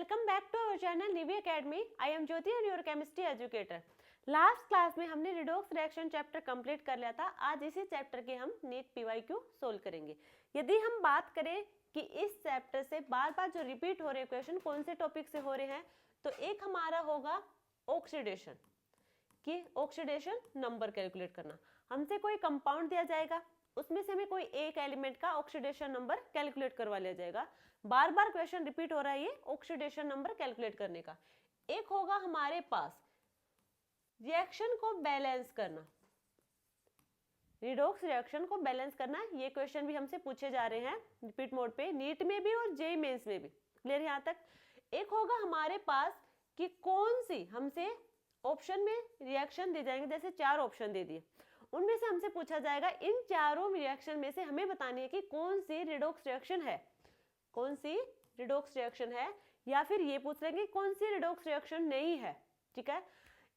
Welcome back to our channel Nivi academy. I am Jyoti and your chemistry educator. Last class में हमने redox reaction chapter complete कर लिया था। आज इसी चैप्टर के हम नीट पीवाईक्यू सोल्व करेंगे। यदि हम बात करें कि इस चैप्टर से बार बार जो रिपीट हो रहे क्वेश्चन कौन से टॉपिक से हो रहे हैं, तो एक हमारा होगा ऑक्सीडेशन, कि ऑक्सीडेशन नंबर कैलकुलेट करना। हमसे कोई कंपाउंड दिया जाएगा, उसमें से हमें कोई एक एलिमेंट का ऑक्सीडेशन नंबर कैलकुलेट करवा लिया जाएगा। बार बार क्वेश्चन रिपीट हो रहा है ये ऑक्सीडेशन नंबर कैलकुलेट करने का। एक होगा हमारे पास रिएक्शन को बैलेंस करना, रिडॉक्स रिएक्शन को बैलेंस करना। ये क्वेश्चन भी हमसे पूछे जा रहे हैं रिपीट मोड पे, नीट में भी और जेईई मेंस में भी। क्लियर यहां तक? एक होगा हमारे पास कि कौन सी हमसे ऑप्शन में रिएक्शन दे जाएंगे, जैसे 4 ऑप्शन दे दिए, उनमें से हमसे पूछा जाएगा इन चारों रिएक्शन में से हमें बतानी है कि कौन सी रिडॉक्स रिएक्शन है, कौन सी रिडॉक्स रिएक्शन है, या फिर ये पूछ लेंगे कौन सी रिडॉक्स रिएक्शन नहीं है। ठीक है।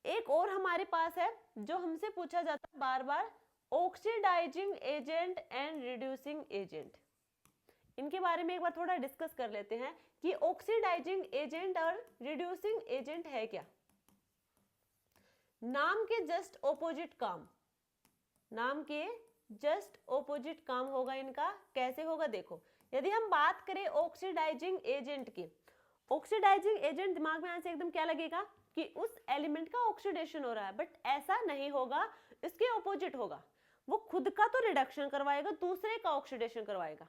एक और हमारे पास है जो हमसे पूछा जाता है बार बार, oxidising agent and reducing agent. इनके बारे में एक बार थोड़ा डिस्कस कर लेते हैं कि ऑक्सीडाइजिंग एजेंट और रिड्यूसिंग एजेंट है क्या। नाम के जस्ट ऑपोजिट काम, नाम के जस्ट ऑपोजिट काम होगा इनका। कैसे होगा देखो, यदि हम बात करें ऑक्सीडाइजिंग एजेंट की, ऑक्सीडाइजिंग एजेंट दिमाग में आने से एकदम क्या लगेगा कि उस एलिमेंट का ऑक्सीडेशन हो रहा है, बट ऐसा नहीं होगा, इसके ऑपोजिट होगा। वो खुद का तो रिडक्शन करवाएगा, दूसरे का ऑक्सीडेशन करवाएगा।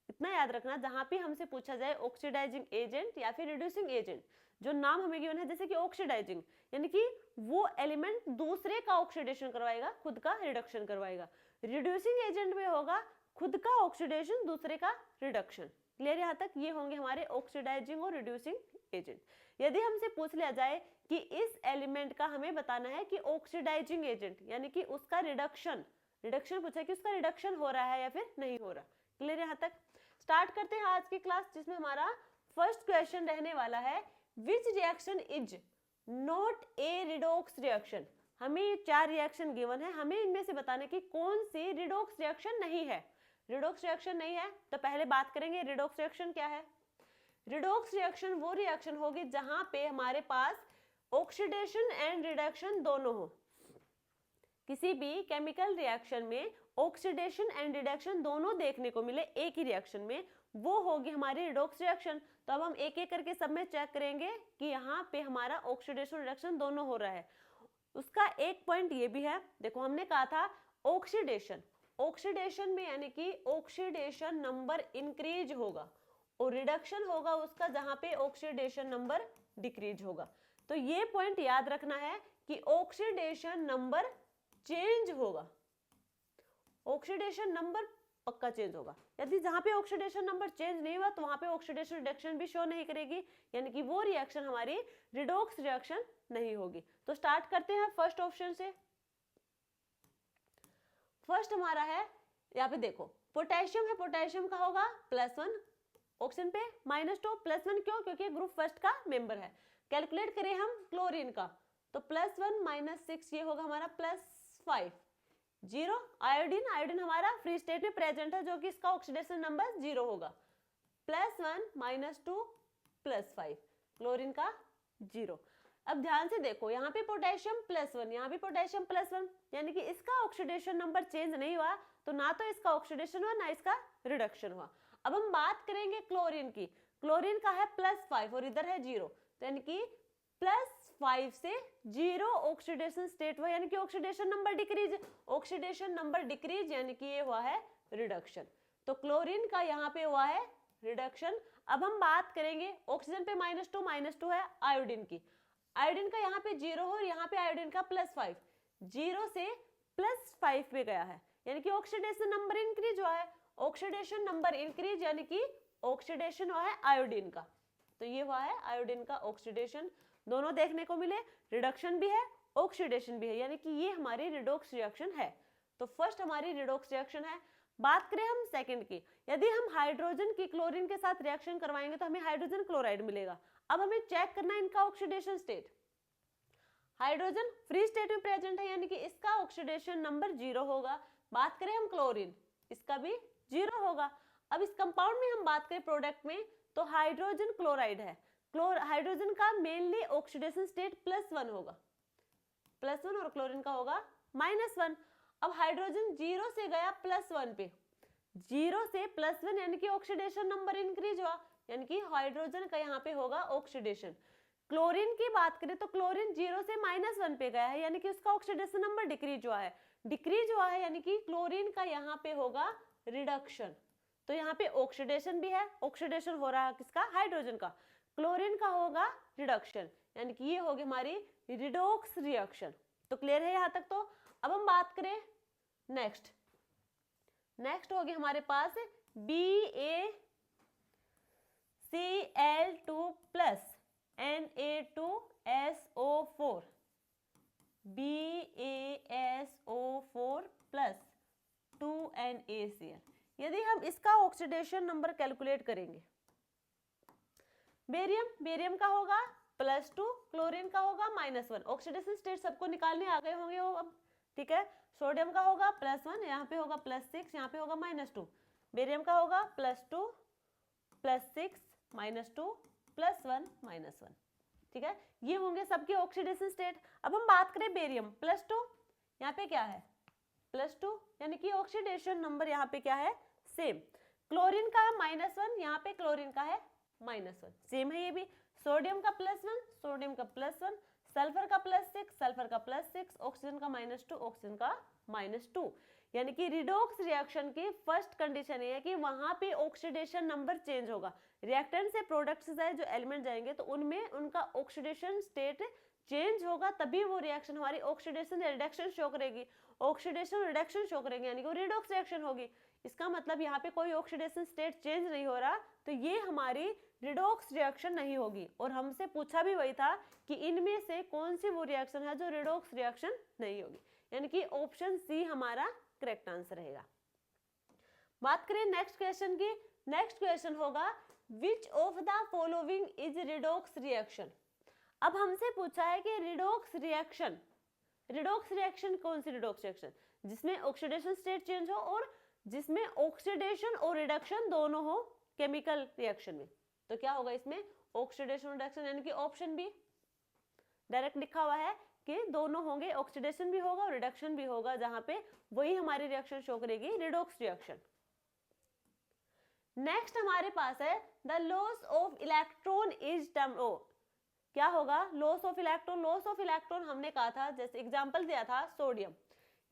इतना याद रखना, जहां पे हमसे पूछा जाए ऑक्सीडाइजिंग एजेंट या फिर रिड्यूसिंग एजेंट, जो नाम हमें गिवन है जैसे कि ऑक्सीडाइजिंग, यानी कि वो एलिमेंट दूसरे का ऑक्सीडेशन करवाएगा, खुद का रिडक्शन करवाएगा। रिड्यूसिंग एजेंट में होगा खुद का ऑक्सीडेशन, दूसरे का रिडक्शन। क्लियर यहां तक? ये होंगे हमारे ऑक्सीडाइजिंग और रिड्यूसिंग एजेंट। यदि हमसे पूछ लिया जाए कि इस एलिमेंट का हमें बताना है कि ऑक्सीडाइजिंग एजेंट, यानी कि उसका रिडक्शन, रिडक्शन पूछा कि उसका रिडक्शन हो रहा है या फिर नहीं हो रहा। क्लियर यहां तक? स्टार्ट करते हैं आज की क्लास, जिसमें हमारा फर्स्ट क्वेश्चन रहने वाला है, which reaction is not a redox reaction. हमें 4 रिएक्शन गिवन है, हमें इनमें से बताने की कौन सी रिडॉक्स रिएक्शन नहीं है। रिडॉक्स रिएक्शन नहीं है तो पहले बात करेंगे रिडॉक्स रिएक्शन क्या है। रिडॉक्स रिएक्शन वो रिएक्शन होगी जहां पे हमारे पास ऑक्सीडेशन एंड रिडक्शन दोनों हो। किसी भी केमिकल रिएक्शन में ऑक्सीडेशन एंड रिडक्शन दोनों देखने को मिले एक ही रिएक्शन में, वो होगी हमारी रिडॉक्स रिएक्शन। तो अब हम एक एक करके सब में चेक करेंगे कि यहाँ पे हमारा ऑक्सीडेशन रिडक्शन दोनों हो रहा है। उसका एक पॉइंट ये भी है, देखो हमने कहा था ऑक्सीडेशन, ऑक्सीडेशन में यानी कि ऑक्सीडेशन नंबर इंक्रीज होगा और रिडक्शन होगा उसका जहां पे ऑक्सीडेशन नंबर डिक्रीज होगा। तो ये पॉइंट याद रखना है कि ऑक्सीडेशन नंबर चेंज होगा, ऑक्सीडेशन नंबर पक्का चेंज होगा। यदि जहां पे ऑक्सीडेशन नंबर चेंज नहीं हुआ तो वहां पे ऑक्सीडेशन रिडक्शन भी शो नहीं करेगी, यानी कि वो रिएक्शन हमारी रिडॉक्स रिएक्शन नहीं होगी। तो स्टार्ट करते हैं फर्स्ट ऑप्शन से। फर्स्ट हमारा है, यहाँ पे देखो पोटेशियम है, पोटेशियम का होगा +1, ऑप्शन पे -2। +1 क्यों? क्योंकि ग्रुप फर्स्ट का मेंबर है। कैलकुलेट करें हम क्लोरीन का, तो +1 - 6 ये होगा हमारा +5। 0 आयोडीन, आयोडीन हमारा फ्री स्टेट में प्रेजेंट है, जो कि इसका ऑक्सीडेशन नंबर 0 होगा। +1 - 2 +5, क्लोरीन का 0। अब ध्यान से देखो, यहाँ पे पोटेशियम +1, यहाँ भी पोटेशियम +1, यानी कि इसका ऑक्सीडेशन नंबर चेंज नहीं हुआ, तो ना तो इसका ऑक्सीडेशन हुआ ना इसका रिडक्शन हुआ। अब हम बात करेंगे क्लोरीन की, क्लोरीन का है +5 और इधर है 0, तो यानी कि +5 से 0 ऑक्सीडेशन स्टेट हुआ, यानी कि oxidation number decrease, oxidation number decrease यानी कि ये हुआ है रिडक्शन। तो क्लोरीन का यहाँ पे हुआ है रिडक्शन। अब हम बात करेंगे ऑक्सीजन पे -2 है आयोडीन की, आयोडीन का यहाँ पे 0 हो और यहाँ पे आयोडीन का +5, 0 से +5 पे गया है, यानी कि ऑक्सीडेशन नंबर इंक्रीज हुआ है। ऑक्सीडेशन नंबर इंक्रीज यानी कि ऑक्सीडेशन हुआ है आयोडीन का, तो ये हुआ है आयोडीन का ऑक्सीडेशन। दोनों देखने को मिले, रिडक्शन भी है ऑक्सीडेशन भी है, यानी कि ये हमारी रिडॉक्स रिएक्शन है। तो फर्स्ट हमारी रिडॉक्स रिएक्शन है। बात करें हम सेकंड की, यदि हम हाइड्रोजन की क्लोरीन के साथ रिएक्शन करवाएंगे तो हमें हाइड्रोजन क्लोराइड मिलेगा। अब हमें चेक करना है इनका oxidation state. Hydrogen free state में प्रेजेंट है, यानी कि इसका ऑक्सीडेशन नंबर 0 होगा। बात करें हम क्लोरीन, इसका भी 0 होगा। अब इस कंपाउंड में हम बात करें प्रोडक्ट में, तो हाइड्रोजन क्लोराइड है, हाइड्रोजन का मेनली ऑक्सीडेशन स्टेट +1 होगा, +1 और क्लोरीन का होगा -1। अब हाइड्रोजन 0 से गया +1 पे, 0 से +1 यानी कि ऑक्सीडेशन नंबर इंक्रीज हुआ, यानी कि हाइड्रोजन का यहाँ पे होगा ऑक्सीडेशन। क्लोरीन की बात करें तो क्लोरीन 0 से -1 पे गया है, यानी कि उसका ऑक्सीडेशन नंबर डिक्रीज हुआ है, डिक्रीज हुआ है यानी कि क्लोरीन का यहाँ पे होगा रिडक्शन। तो यहाँ पे ऑक्सीडेशन भी है, ऑक्सीडेशन हो रहा है किसका, हाइड्रोजन का, क्लोरीन का होगा रिडक्शन, यानी कि ये होगी हमारी रिडॉक्स रिएक्शन। तो क्लियर है यहाँ तक। तो अब हम बात करें नेक्स्ट होगी हमारे पास BaCl2+ Na2SO4, BaSO4+ 2NaCl। यदि हम इसका ऑक्सीडेशन नंबर कैलकुलेट करेंगे, बेरियम का होगा +2, क्लोरीन का होगा -1, ऑक्सीडेशन स्टेट सबको निकालने आ गए होंगे वो अब, ठीक है। सोडियम का होगा +1, यहाँ पे होगा +6, यहाँ पे होगा -2, बेरियम का होगा +2 +6 -2 +1 -1, ठीक है। ये होंगे सबके ऑक्सीडेशन स्टेट। अब हम बात करें बेरियम +2, यहाँ पे क्या है +2, यानी कि ऑक्सीडेशन नंबर यहाँ पे क्या है सेम। क्लोरीन का है -1, यहाँ पे क्लोरीन का है -1, सेम है ये भी। सोडियम का +1, सोडियम का +1, सल्फर का +6, सल्फर का +6, ऑक्सीजन का -2, ऑक्सीजन का -2, यानी कि रिडॉक्स रिएक्शन की फर्स्ट कंडीशन ये है कि वहां पे ऑक्सीडेशन नंबर चेंज होगा। रिएक्टेंट से प्रोडक्ट्स जाए जो एलिमेंट जाएंगे तो उनमें उनका ऑक्सीडेशन स्टेट चेंज होगा, तभी वो रिएक्शन हमारी ऑक्सीडेशन या रिडक्शन शो करेगी। ऑक्सीडेशन रिडक्शन शो करेंगे यानी कि वो रिडॉक्स रिएक्शन होगी। इसका मतलब यहाँ पे कोई ऑक्सीडेशन स्टेट चेंज नहीं हो रहा, तो ये हमारी रिडॉक्स रिएक्शन नहीं होगी। और हमसे पूछा भी वही था कि इनमें से कौन सी वो रिएक्शन है जो रिडॉक्स रिएक्शन नहीं होगी, यानी कि ऑप्शन सी हमारा करेक्ट आंसर रहेगा। बात करें नेक्स्ट क्वेश्चन की, नेक्स्ट क्वेश्चन होगा विच of the following is redox reaction. अब हमसे पूछा है कि रिडॉक्स रिएक्शन कौन सी रिडॉक्स रिएक्शन, जिसमें ऑक्सीडेशन स्टेट चेंज हो और जिसमें ऑक्सीडेशन और रिडक्शन दोनों हो केमिकल रिएक्शन में। तो क्या होगा इसमें ऑक्सीडेशन रिडक्शन, यानी कि ऑप्शन बी डायरेक्ट लिखा हुआ है कि दोनों होंगे, ऑक्सीडेशन भी होगा और रिडक्शन भी होगा, जहां पे वही हमारी रिएक्शन शो करेगी रिडॉक्स रिएक्शन। नेक्स्ट हमारे पास है the loss of electron is term O. क्या होगा loss of electron, loss of electron हमने कहा था, जैसे एग्जांपल दिया था सोडियम,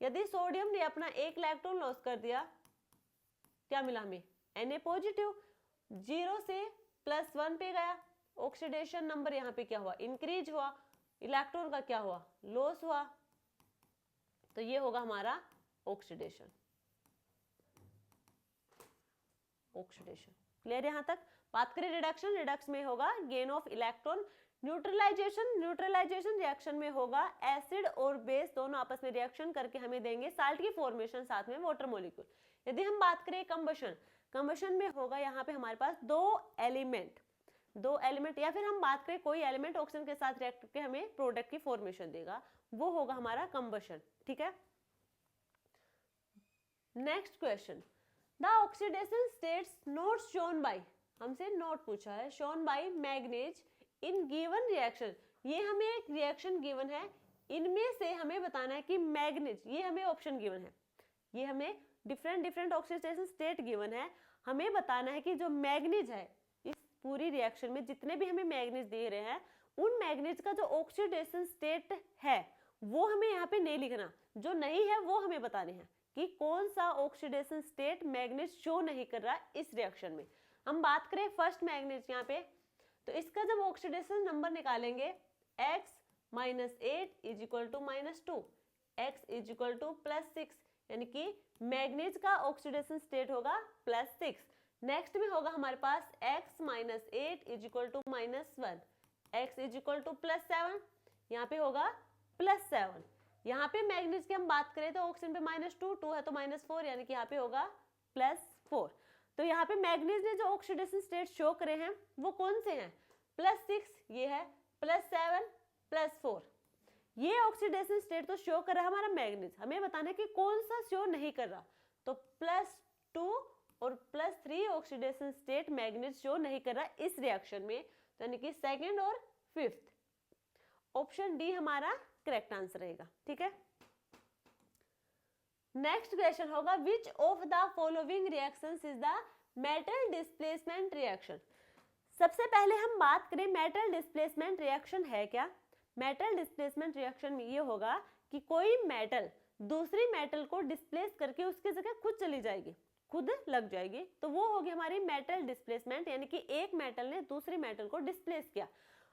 यदि सोडियम ने अपना 1 इलेक्ट्रॉन लॉस कर दिया, क्या मिला हमें Na पॉजिटिव, 0 से +1 पे गया, ऑक्सीडेशन नंबर यहाँ पे क्या हुआ इंक्रीज हुआ, इलेक्ट्रॉन का क्या हुआ लॉस हुआ, तो ये होगा हमारा ऑक्सीडेशन। क्लियर यहाँ तक। बात करें रिडक्शन, रिडक्शन में होगा gain of electron. Neutralization reaction में होगा एसिड और बेस दोनों आपस में रिएक्शन करके हमें देंगे साल्ट की फॉर्मेशन, साथ में वाटर मॉलिक्यूल। यदि हम बात करें कंबशन में होगा यहाँ पे हमारे पास दो एलिमेंट या फिर हम बात करें कोई एलिमेंट ऑक्सीजन के साथ रिएक्ट करके हमें प्रोडक्ट की फॉर्मेशन देगा, वो होगा हमारा कंबशन, ठीक है। Next question, the oxidation states not shown by, हमसे नोट पूछा है, shown by manganese in given reaction. ये हमें एक रिएक्शन गिवन है, इनमें से हमें बताना है कि मैग्नीज, ये हमें ऑप्शन गिवन है, ये हमें डिफरेंट ऑक्सीडेशन स्टेट गिवन है, हमें बताना है कि जो मैग्नीज है इस पूरी रिएक्शन में जितने भी हमें मैग्नीज दे रहे हैं, उन मैग्नीज का जो ऑक्सीडेशन स्टेट है वो हमें यहाँ पे नहीं लिखना, जो नहीं है वो हमें बताने हैं कि कौन सा ऑक्सीडेशन स्टेट मैग्नीज शो नहीं कर रहा इस रिएक्शन में। हम बात करें फर्स्ट मैग्नीज यहाँ पे, तो इसका जब ऑक्सीडेशन नंबर निकालेंगे x - 8 = -2, x = +6, यानी कि मैग्नीज का ऑक्सीडेशन स्टेट होगा +6। नेक्स्ट में होगा हमारे पास x - 8 = -1, x = +7, यहाँ पे होगा +7। यहाँ पे मैग्नीज की हम बात करें तो ऑक्सीजन पे -2 है तो -4, यानी कि यहाँ पे होगा +4। तो यहाँ पे मैग्नीज ने जो ऑक्सीडेशन स्टेट शो करे हैं वो कौन से हैं, +6 ये है, +7 +4, ये ऑक्सीडेशन स्टेट तो शो कर रहा है हमारा मैग्नीज, हमें बताना है कि कौन सा शो नहीं कर रहा। तो +2 और +3 ऑक्सीडेशन स्टेट मैग्नीज शो नहीं कर रहा इस रिएक्शन में, तो यानी कि सेकंड और फिफ्थ, ऑप्शन डी हमारा करेक्ट आंसर रहेगा। ठीक है, नेक्स्ट क्वेश्चन होगा विच of the following reactions is the metal displacement reaction. सबसे पहले हम बात करें मेटल डिस्प्लेसमेंट रिएक्शन है क्या। मेटल डिस्प्लेसमेंट रिएक्शन में ये होगा कि कोई मेटल दूसरी मेटल को डिस्प्लेस करके उसकी जगह खुद चली जाएगी, खुद लग जाएगी, तो वो होगी हमारी मेटल डिस्प्लेसमेंट, यानी कि एक मेटल ने दूसरी मेटल को डिस्प्लेस किया।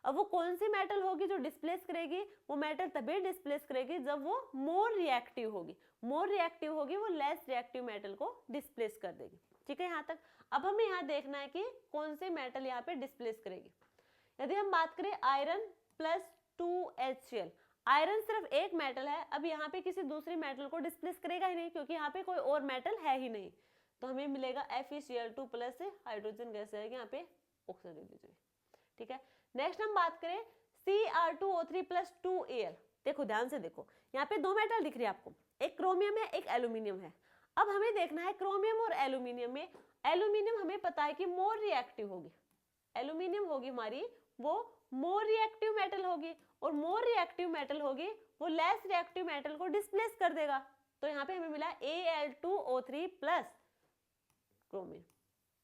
अब वो कौन सी मेटल होगी जो डिस्प्लेस करेगी, वो मेटल तभी डिस्प्लेस करेगी जब वो मोर रिएक्टिव होगी। मोर रिएक्टिव होगी वो लेस रिएक्टिव मेटल को डिस्प्लेस कर देगी। ठीक है यहाँ तक। अब हमें यहाँ देखना है कि कौन सी मेटल यहाँ पे डिस्प्लेस करेगी। यदि हम बात करें आयरन प्लस 2HCl, आयरन सिर्फ एक मेटल है, अब यहाँ पे किसी दूसरी मेटल को डिस्प्लेस करेगा ही नहीं क्योंकि यहाँ पे कोई और मेटल है ही नहीं, तो हमें मिलेगा FeCl2 प्लस हाइड्रोजन गैस रहेगी, यहाँ पे ऑक्सीजन दे दीजिए। ठीक है, नेक्स्ट हम बात करें Cr2O3 प्लस 2Al। देखो ध्यान से देखो, यहाँ पे दो मेटल दिख रही है आपको, एक क्रोमियम है एक एल्यूमिनियम है। अब हमें देखना है क्रोमियम और एल्यूमिनियम में, एल्यूमिनियम हमें पता है कि मोर रिएक्टिव होगी, एल्यूमिनियम होगी हमारी वो मोर रिएक्टिव मेटल होगी, और मोर रिएक्टिव मेटल होगी वो लेस रिएक्टिव मेटल को डिस्प्लेस कर देगा। तो यहाँ पे हमें मिला Al2O3 प्लस क्रोमियम।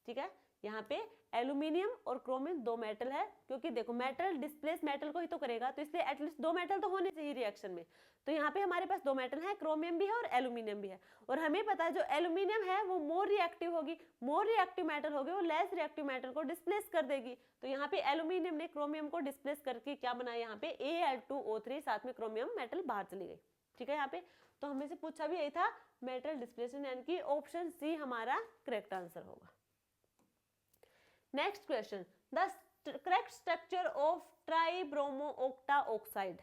ठीक है, यहाँ पे एल्यूमिनियम और क्रोमियम दो मेटल है, क्योंकि देखो मेटल डिस्प्लेस मेटल को ही तो करेगा, तो इसलिए एटलीस्ट दो मेटल तो होने चाहिए रिएक्शन में। तो यहाँ पे हमारे पास दो मेटल है, क्रोमियम भी है और एल्यूमिनियम भी है, और हमें पता है जो एल्यूमिनियम है वो मोर रिएक्टिव होगी, मोर रिएक्टिव मेटल होगी वो लेस रिएक्टिव मेटल को डिस्प्लेस कर देगी। तो यहाँ पे एल्यूमिनियम ने क्रोमियम को डिस्प्लेस करके क्या बनाया, यहाँ पे Al2O3 साथ में क्रोमियम मेटल बाहर चली गई। ठीक है, यहाँ पे तो हमें से पूछा भी यही था मेटल डिस्प्लेसमेंट, यानी कि ऑप्शन सी हमारा करेक्ट आंसर होगा। Next question, the correct structure of tribromo octa oxide.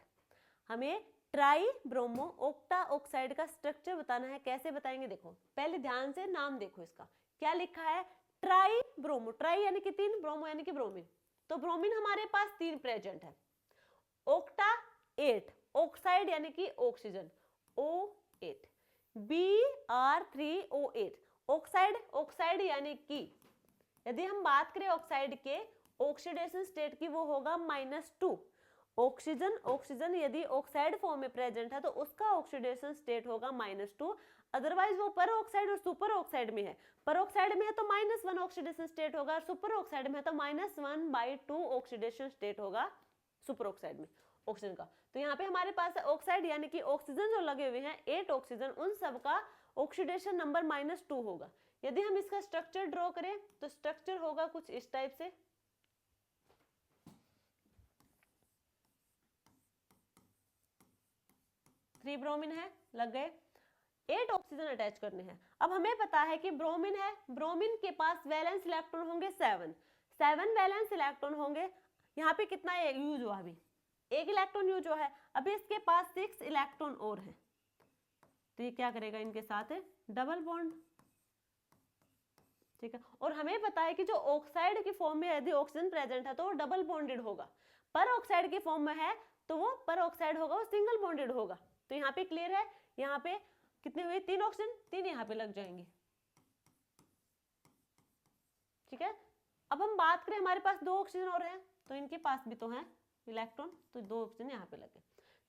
हमें ट्राइब्रोमो ऑक्टा ऑक्साइड का स्ट्रक्चर बताना है। कैसे बताएंगे, देखो पहले ध्यान से नाम देखो इसका क्या लिखा है, ट्राइब्रोमो, ट्राई यानी कि तीन, ब्रोमो यानी कि ब्रोमीन, तो ब्रोमीन हमारे पास तीन प्रेजेंट है, ऑक्टा 8, ऑक्साइड यानी कि oxygen O8, Br3O8, oxide, oxide यानी कि यदि हम बात करें ऑक्साइड के ऑक्सीडेशन स्टेट की वो होगा -2। ऑक्सीजन, ऑक्सीजन यदि ऑक्साइड फॉर्म में प्रेजेंट है तो उसका ऑक्सीडेशन स्टेट होगा -2, अदरवाइज वो पर ऑक्साइड और सुपर ऑक्साइड में है, पर ऑक्साइड में है तो -1 ऑक्सीडेशन स्टेट होगा, और सुपर ऑक्साइड में है तो -1/2 ऑक्सीडेशन स्टेट होगा सुपर ऑक्साइड में ऑक्सीजन का। तो यहाँ पे हमारे पास है ऑक्साइड यानी कि ऑक्सीजन जो लगे हुए हैं 8 ऑक्सीजन, उन सब का ऑक्सीडेशन नंबर -2 होगा। यदि हम इसका स्ट्रक्चर ड्रॉ करें तो स्ट्रक्चर होगा कुछ इस टाइप से, थ्री ब्रोमीन है लग गए, 8 ऑक्सीजन अटैच करने हैं। अब हमें पता है कि ब्रोमीन है, ब्रोमीन के पास वैलेंस इलेक्ट्रॉन होंगे 7 वैलेंस इलेक्ट्रॉन होंगे। यहाँ पे कितना यूज हुआ, अभी एक इलेक्ट्रॉन यूज हुआ है, अभी इसके पास 6 इलेक्ट्रॉन और है, तो ये क्या करेगा, इनके साथ है डबल बॉन्ड। ठीक है, और हमें पता है कि जो ऑक्साइड की फॉर्म में यदि ऑक्सीजन प्रेजेंट है तो वो डबल बॉन्डेड होगा, पर ऑक्साइड की फॉर्म में है तो वो पर ऑक्साइड होगा, वो सिंगल बॉन्डेड होगा। तो यहाँ पे क्लियर है, यहाँ पे कितने हुए, 3 ऑक्सीजन, 3 यहाँ पे लग जाएंगे। ठीक है, अब हम बात करें हमारे पास 2 ऑक्सीजन और हैं, तो इनके पास भी तो है इलेक्ट्रॉन, तो 2 ऑक्सीजन यहाँ पे लगे।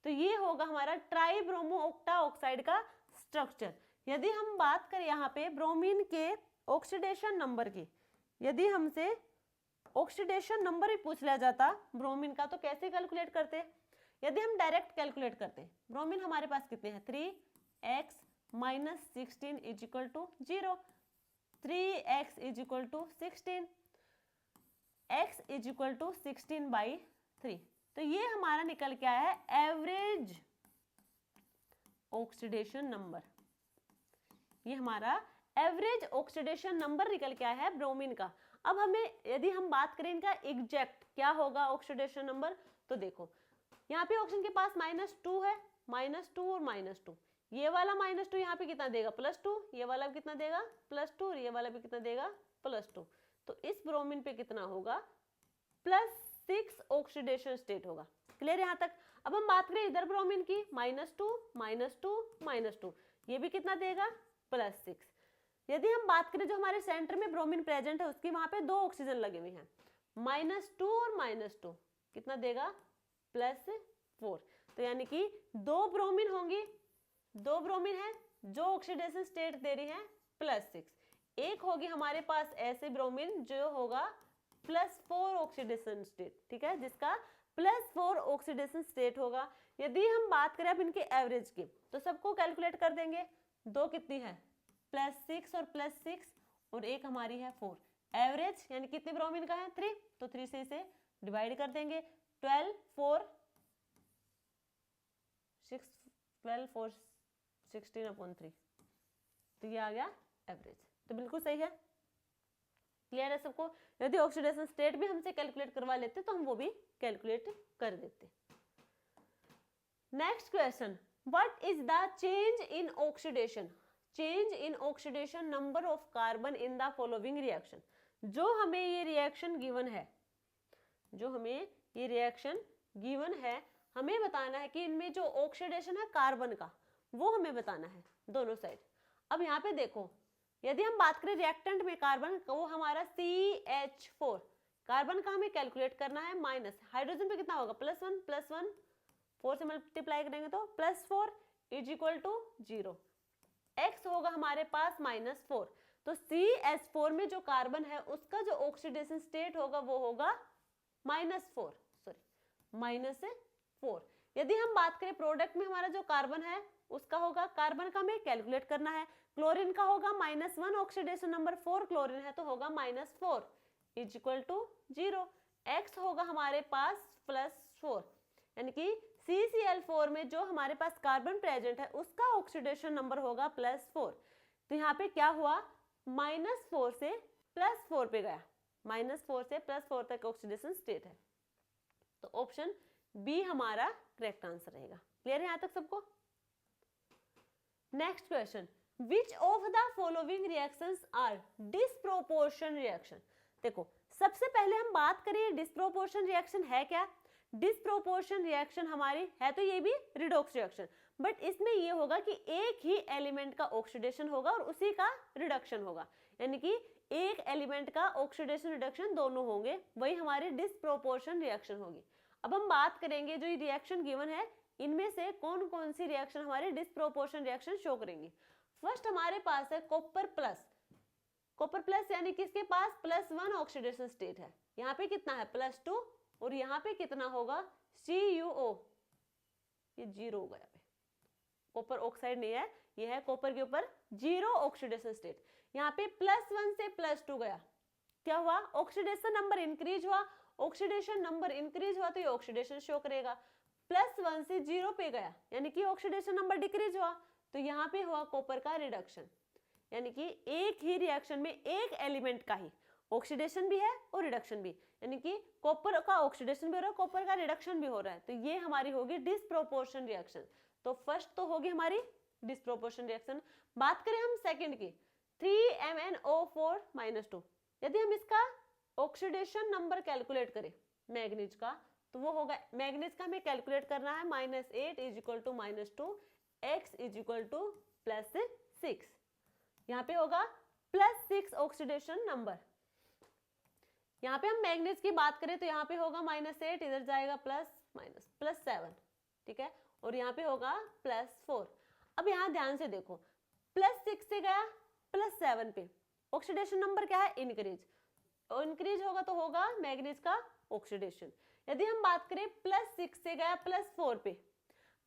तो ये होगा हमारा ट्राइब्रोमो ऑक्टा ऑक्साइड का स्ट्रक्चर। यदि हम बात करें यहाँ पे ब्रोमीन के ऑक्सीडेशन नंबर की, यदि हमसे ऑक्सीडेशन नंबर ही पूछ लिया जाता ब्रोमीन का तो कैसे कैलकुलेट करते, यदि हम डायरेक्ट कैलकुलेट करते हैं, ब्रोमीन हमारे पास कितने हैं, 3x - 16 = 0, 3x = 16, x = 16/3। तो ये हमारा निकल के आया है एवरेज ऑक्सीडेशन नंबर, ये हमारा एवरेज ऑक्सीडेशन नंबर निकल के आया है ब्रोमीन का। अब हमें यदि हम बात करें इनका एग्जैक्ट क्या होगा ऑक्सीडेशन नंबर, तो देखो यहाँ पे ऑक्सीजन के पास -2 है, -2 और -2, ये वाला -2 यहाँ पे कितना देगा, +2, ये वाला भी कितना देगा, +2, और ये वाला भी कितना देगा, +2। तो इस ब्रोमीन पे कितना होगा, +6 ऑक्सीडेशन स्टेट होगा। क्लियर यहाँ तक। अब हम बात करें इधर ब्रोमीन की, -2, -2, -2, ये भी कितना देगा, +6। यदि हम बात करें जो हमारे सेंटर में ब्रोमीन प्रेजेंट है उसकी, वहां पे 2 ऑक्सीजन लगे हुए हैं, -2 और -2 कितना देगा, +4। तो यानी कि 2 ब्रोमीन होंगी, 2 ब्रोमीन है जो ऑक्सीडेशन स्टेट दे रही है +6। एक होगी हमारे पास ऐसे ब्रोमीन जो होगा +4 ऑक्सीडेशन स्टेट, ठीक है, जिसका +4 ऑक्सीडेशन स्टेट होगा। यदि हम बात करें अब इनके एवरेज की, तो सबको कैलकुलेट कर देंगे। 2 कितनी है, +6 और +6, और एक हमारी है 4। एवरेज यानी कितने ब्रोमीन का है, 3, तो 3 से इसे डिवाइड कर देंगे। 12 4 16/3, तो ये आ गया एवरेज। तो बिल्कुल सही है, क्लियर है सबको। यदि ऑक्सीडेशन स्टेट भी हमसे कैलकुलेट करवा लेते तो हम वो भी कैलकुलेट कर देते। Next question, what is the change in oxidation, change in oxidation number of carbon in the following reaction. जो हमें ये रिएक्शन गिवन है, जो हमें ये रिएक्शन गिवन है, हमें बताना है कि इनमें जो ऑक्सीडेशन है कार्बन का, वो हमें बताना है दोनों साइड। अब यहाँ पे देखो, यदि हम बात करें रिएक्टेंट में कार्बन, वो हमारा CH4, कार्बन का हमें कैलकुलेट करना है माइनस, हाइड्रोजन पे कितना होगा, +1 +1, 4 से मल्टीप्लाई करेंगे तो +4 = 0। X होगा हमारे पास -4, तो CH4 में जो कार्बन है उसका जो ऑक्सीडेशन स्टेट होगा वो होगा -4। यदि हम बात करें प्रोडक्ट में हमारा जो कार्बन है उसका होगा, कार्बन का हमें कैलकुलेट करना है। क्लोरीन का होगा -1 ऑक्सीडेशन नंबर, 4 क्लोरीन है तो होगा -4 = 0। X होगा हमारे पास +4, यानी कि CCl4 में जो हमारे पास कार्बन प्रेजेंट है उसका ऑक्सीडेशन नंबर होगा +4। तो यहाँ पे क्या हुआ, -4 से +4 पे गया, -4 से +4 तक ऑक्सीडेशन स्टेट है। तो ऑप्शन बी हमारा करेक्ट आंसर रहेगा। क्लियर है यहाँ तक सबको। Next question, which of the following reactions are disproportion reaction. देखो सबसे पहले हम बात करें डिस्प्रोपोर्शन रिएक्शन है क्या। डिस्प्रोपोर्शन रिएक्शन हमारी है तो ये भी रिडॉक्स रिएक्शन, बट इसमें ये होगा कि एक ही एलिमेंट का ऑक्सीडेशन होगा और उसी का रिडक्शन होगा, यानी कि एक एलिमेंट का ऑक्सीडेशन रिडक्शन दोनों होंगे, वही हमारी डिस्प्रोपोर्शन रिएक्शन होगी। अब हम बात करेंगे जो ये रिएक्शन गिवन है इनमें से कौन कौन सी रिएक्शन हमारी डिस्प्रोपोर्शन रिएक्शन शो करेंगी। फर्स्ट हमारे पास है कॉपर प्लस, यानी कि इसके पास +1 ऑक्सीडेशन स्टेट है, यहाँ पे कितना है +2, और यहाँ पे कितना होगा CuO, ये 0 होगा, यहाँ पे कॉपर ऑक्साइड नहीं है, ये है कॉपर के ऊपर 0 ऑक्सीडेशन स्टेट। यहाँ पे +1 से +2 गया, क्या हुआ, ऑक्सीडेशन नंबर इंक्रीज हुआ, ऑक्सीडेशन नंबर इंक्रीज हुआ तो ये ऑक्सीडेशन शो करेगा। +1 से 0 पे गया यानी कि ऑक्सीडेशन नंबर डिक्रीज हुआ, तो यहाँ पे हुआ कॉपर का रिडक्शन, यानी कि एक ही रिएक्शन में एक एलिमेंट का ही ऑक्सीडेशन भी है और रिडक्शन भी, यानी कि कॉपर का ऑक्सीडेशन भी हो रहा है, कॉपर का रिडक्शन भी हो रहा है, तो ये हमारी होगी डिस्प्रोपोर्शन रिएक्शन। तो फर्स्ट तो होगी हमारी डिस्प्रोपोर्शन रिएक्शन। बात करें हम सेकंड की, 3MnO4 - 2, यदि हम इसका ऑक्सीडेशन नंबर कैलकुलेट करें मैग्नीज का, तो वो होगा, मैग्नीज का हमें कैलकुलेट करना है -8 = -2, X = +6, यहाँ पे होगा +6 ऑक्सीडेशन नंबर। यहाँ पे हम मैग्नीज की बात करें तो यहाँ पे होगा -8, इधर जाएगा +7, ठीक है, और यहाँ पे होगा +4। अब यहाँ ध्यान से देखो, +6 से गया +7 पे, ऑक्सीडेशन नंबर क्या है, इंक्रीज होगा तो होगा मैग्नीज का ऑक्सीडेशन। यदि हम बात करें +6 से गया +4 पे,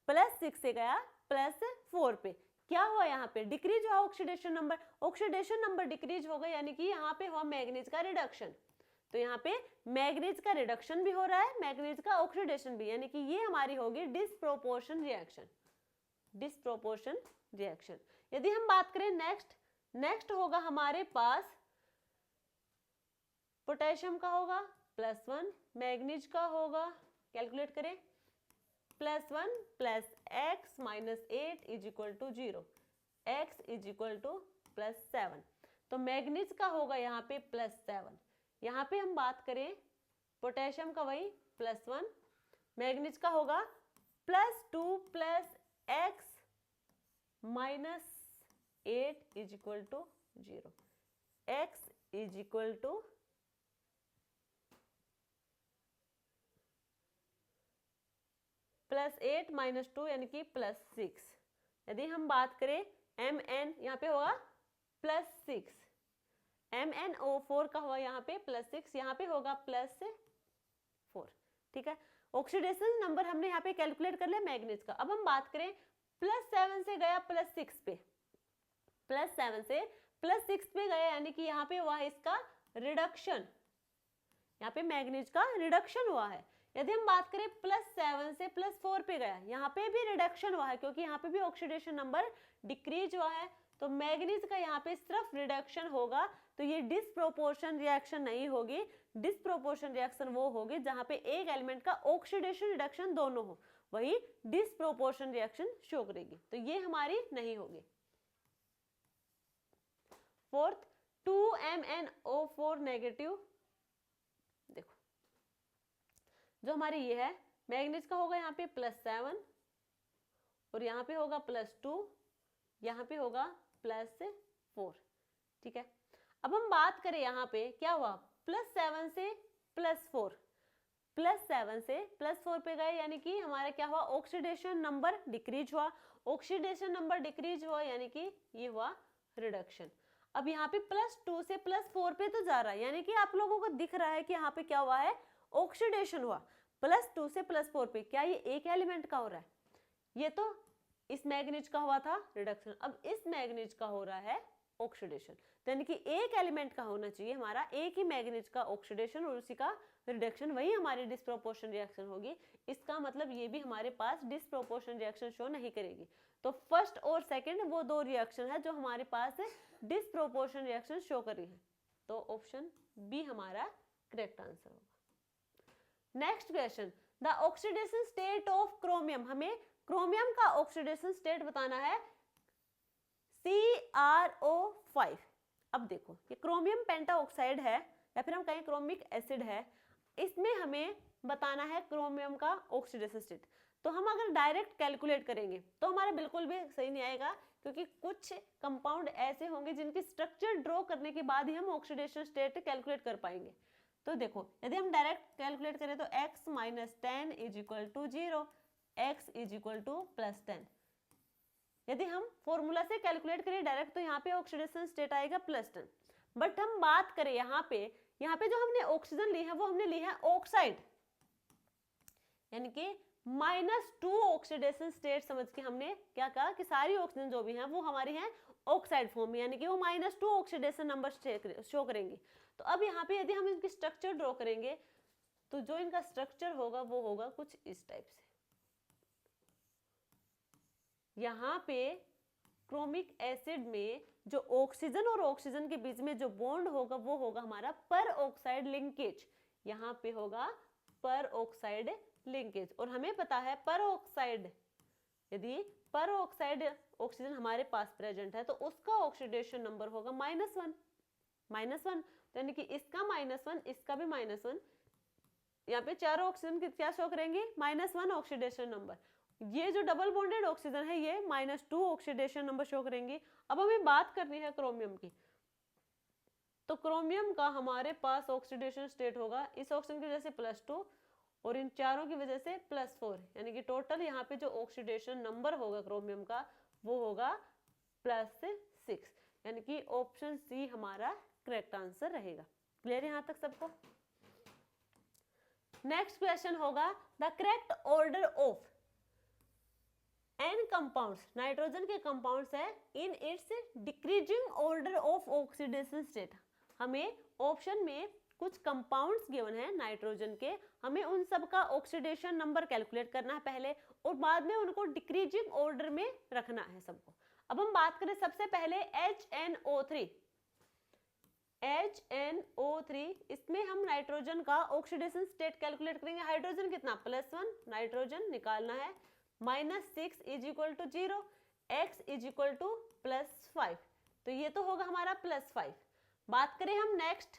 +6 से गया +4 पे, क्या हुआ, यहाँ पे डिक्रीज हुआ ऑक्सीडेशन नंबर डिक्रीज होगा, यानी कि यहाँ पे हुआ मैग्नीज का रिडक्शन, तो यहाँ पे मैग्नीज का रिडक्शन भी हो रहा है, मैग्नीज का ऑक्सीडेशन भी, यानी कि ये हमारी होगी डिस्प्रोपोर्शन रिएक्शन। यदि हम बात करें नेक्स्ट होगा हमारे पास पोटेशियम का होगा +1, मैग्नीज का होगा, कैलकुलेट करें, +1 + X - 8 = 0, X = +7, तो मैग्नीज का होगा यहाँ पे +7। यहाँ पे हम बात करें पोटेशियम का, वही +1, मैग्नीज का होगा +2 + X - 8 = 0, X = +8 - 2 यानी कि +6। यदि हम बात करें Mn, यहाँ पे होगा +6, MnO4 का हुआ यहाँ पे +6, यहाँ पे होगा +4। ठीक है, ऑक्सीडेशन नंबर हमने यहाँ पे कैलकुलेट कर लिया मैग्नीज का। अब हम बात करें +7 से गया +6 पे, +7 से +6 पे गया यानी कि यहाँ पे हुआ है इसका रिडक्शन, यहाँ पे मैग्नीज का रिडक्शन हुआ है। यदि हम बात करें +7 से +4 पे गया, यहाँ पे भी रिडक्शन हुआ है क्योंकि यहाँ पे भी ऑक्सीडेशन नंबर डिक्रीज हुआ है, तो मैग्नीज का यहाँ पे सिर्फ रिडक्शन होगा। तो ये डिसप्रोपोर्शन रिएक्शन नहीं होगी, डिसप्रोपोर्शन रिएक्शन वो होगी जहां पे एक एलिमेंट का ऑक्सीडेशन रिडक्शन दोनों हो, वही डिसप्रोपोर्शन रिएक्शन शो करेगी, तो ये हमारी नहीं होगी। फोर्थ, 2MnO4 नेगेटिव, देखो जो हमारी ये है मैग्नीज का होगा यहाँ पे +7 और यहाँ पे होगा +2, यहाँ पे होगा +4। ठीक है, अब हम बात करें यहाँ पे क्या हुआ, +7 से +4, +7 से +4 पे गए यानी कि हमारा क्या हुआ, ऑक्सीडेशन नंबर डिक्रीज हुआ, ऑक्सीडेशन नंबर डिक्रीज हुआ यानी कि ये हुआ रिडक्शन। अब यहाँ पे +2 से +4 पे तो जा रहा है, यानी कि आप लोगों को दिख रहा है कि यहाँ पे क्या हुआ है, ऑक्सीडेशन हुआ। +2 से +4 पे क्या ये एक एलिमेंट का हो रहा है, ये तो इस मैग्नीज का हुआ था रिडक्शन, अब इस मैग्नीज का हो रहा है ऑक्सीडेशन, तो यानी कि एक एलिमेंट का होना चाहिए हमारा, एक ही मैग्नीज का ऑक्सीडेशन और उसी का रिडक्शन, वही हमारी डिसप्रोपोर्शन रिएक्शन होगी। इसका मतलब ये भी हमारे पास डिसप्रोपोर्शन रिएक्शन शो नहीं करेगी। तो फर्स्ट और सेकंड वो दो रिएक्शन है जो हमारे पास डिसप्रोपोर्शन रिएक्शन शो कर रही है, तो ऑप्शन बी हमारा करेक्ट आंसर होगा। Next question, the oxidation state of chromium, हमें क्रोमियम का ऑक्सीडेशन स्टेट बताना है CrO5। अब देखो ये क्रोमियम पेंटाऑक्साइड है या फिर हम कहें क्रोमिक एसिड है, इसमें हमें बताना है क्रोमियम का ऑक्सीडेशन स्टेट। तो हम अगर डायरेक्ट कैलकुलेट करेंगे तो हमारा बिल्कुल भी सही नहीं आएगा, क्योंकि कुछ कंपाउंड ऐसे होंगे जिनकी स्ट्रक्चर ड्रॉ करने के बाद ही हम ऑक्सीडेशन स्टेट कैलकुलेट कर पाएंगे। तो देखो यदि हम डायरेक्ट कैलकुलेट करें तो x - 10 = 0, x = +10। यदि हम फॉर्मूला से कैलकुलेट करें डायरेक्ट तो यहाँ पे ऑक्सीडेशन स्टेट आएगा +10। बट हम बात करें यहाँ पे जो हमने ऑक्सीजन ली है वो हमने ली है ऑक्साइड, यानी कि -2 ऑक्सीडेशन स्टेट समझ के हमने क्या कहा कि सारी ऑक्सीजन जो भी हैं वो हमारी हैं ऑक्साइड फॉर्म में, यानी कि वो -2 ऑक्सीडेशन नंबर शो करेंगी। तो अब यहाँ पे यदि हम इनकी स्ट्रक्चर ड्रॉ करेंगे तो जो इनका स्ट्रक्चर होगा वो होगा कुछ इस टाइप से। यहाँ पे क्रोमिक एसिड में जो ऑक्सीजन और ऑक्सीजन के बीच में जो बॉन्ड होगा वो होगा हमारा पर ऑक्साइड लिंकेज, यहाँ पे होगा पर ऑक्साइड लिंकेज। और हमें पता है पर ऑक्साइड, यदि पर ऑक्साइड ऑक्सीजन हमारे पास प्रेजेंट है तो उसका ऑक्सीडेशन नंबर होगा -1, तो यानी कि इसका -1, इसका भी -1, यहाँ पे चारों ऑक्सीजन की क्या शो करेंगे, -1 ऑक्सीडेशन नंबर। ये जो डबल बॉन्डेड ऑक्सीजन है ये -2 ऑक्सीडेशन नंबर शो करेंगे। अब हमें बात करनी है क्रोमियम की, तो क्रोमियम का हमारे पास ऑक्सीडेशन स्टेट होगा इस ऑक्सीजन की वजह से +2 और इन चारों की वजह से +4, यानी कि टोटल यहाँ पे जो ऑक्सीडेशन नंबर होगा क्रोमियम का वो होगा +6, यानी कि ऑप्शन सी हमारा करेक्ट आंसर रहेगा। क्लियर यहाँ तक सबको? नेक्स्ट क्वेश्चन होगा the correct order of N compounds, nitrogen के कंपाउंड्स है in its decreasing order of oxidation state. हमें ऑप्शन में कुछ कंपाउंड्स गिवन है नाइट्रोजन के, हमें उन सब का ऑक्सीडेशन नंबर कैलकुलेट करना है पहले और बाद में उनको डिक्रीजिंग ऑर्डर में रखना है सबको। अब हम बात करें सबसे पहले HNO3, इसमें हम नाइट्रोजन का ऑक्सीडेशन स्टेट कैलकुलेट करेंगे। हाइड्रोजन कितना +1, नाइट्रोजन निकालना है, -6 = 0, x = +5, तो ये तो होगा हमारा +5। बात करें हम नेक्स्ट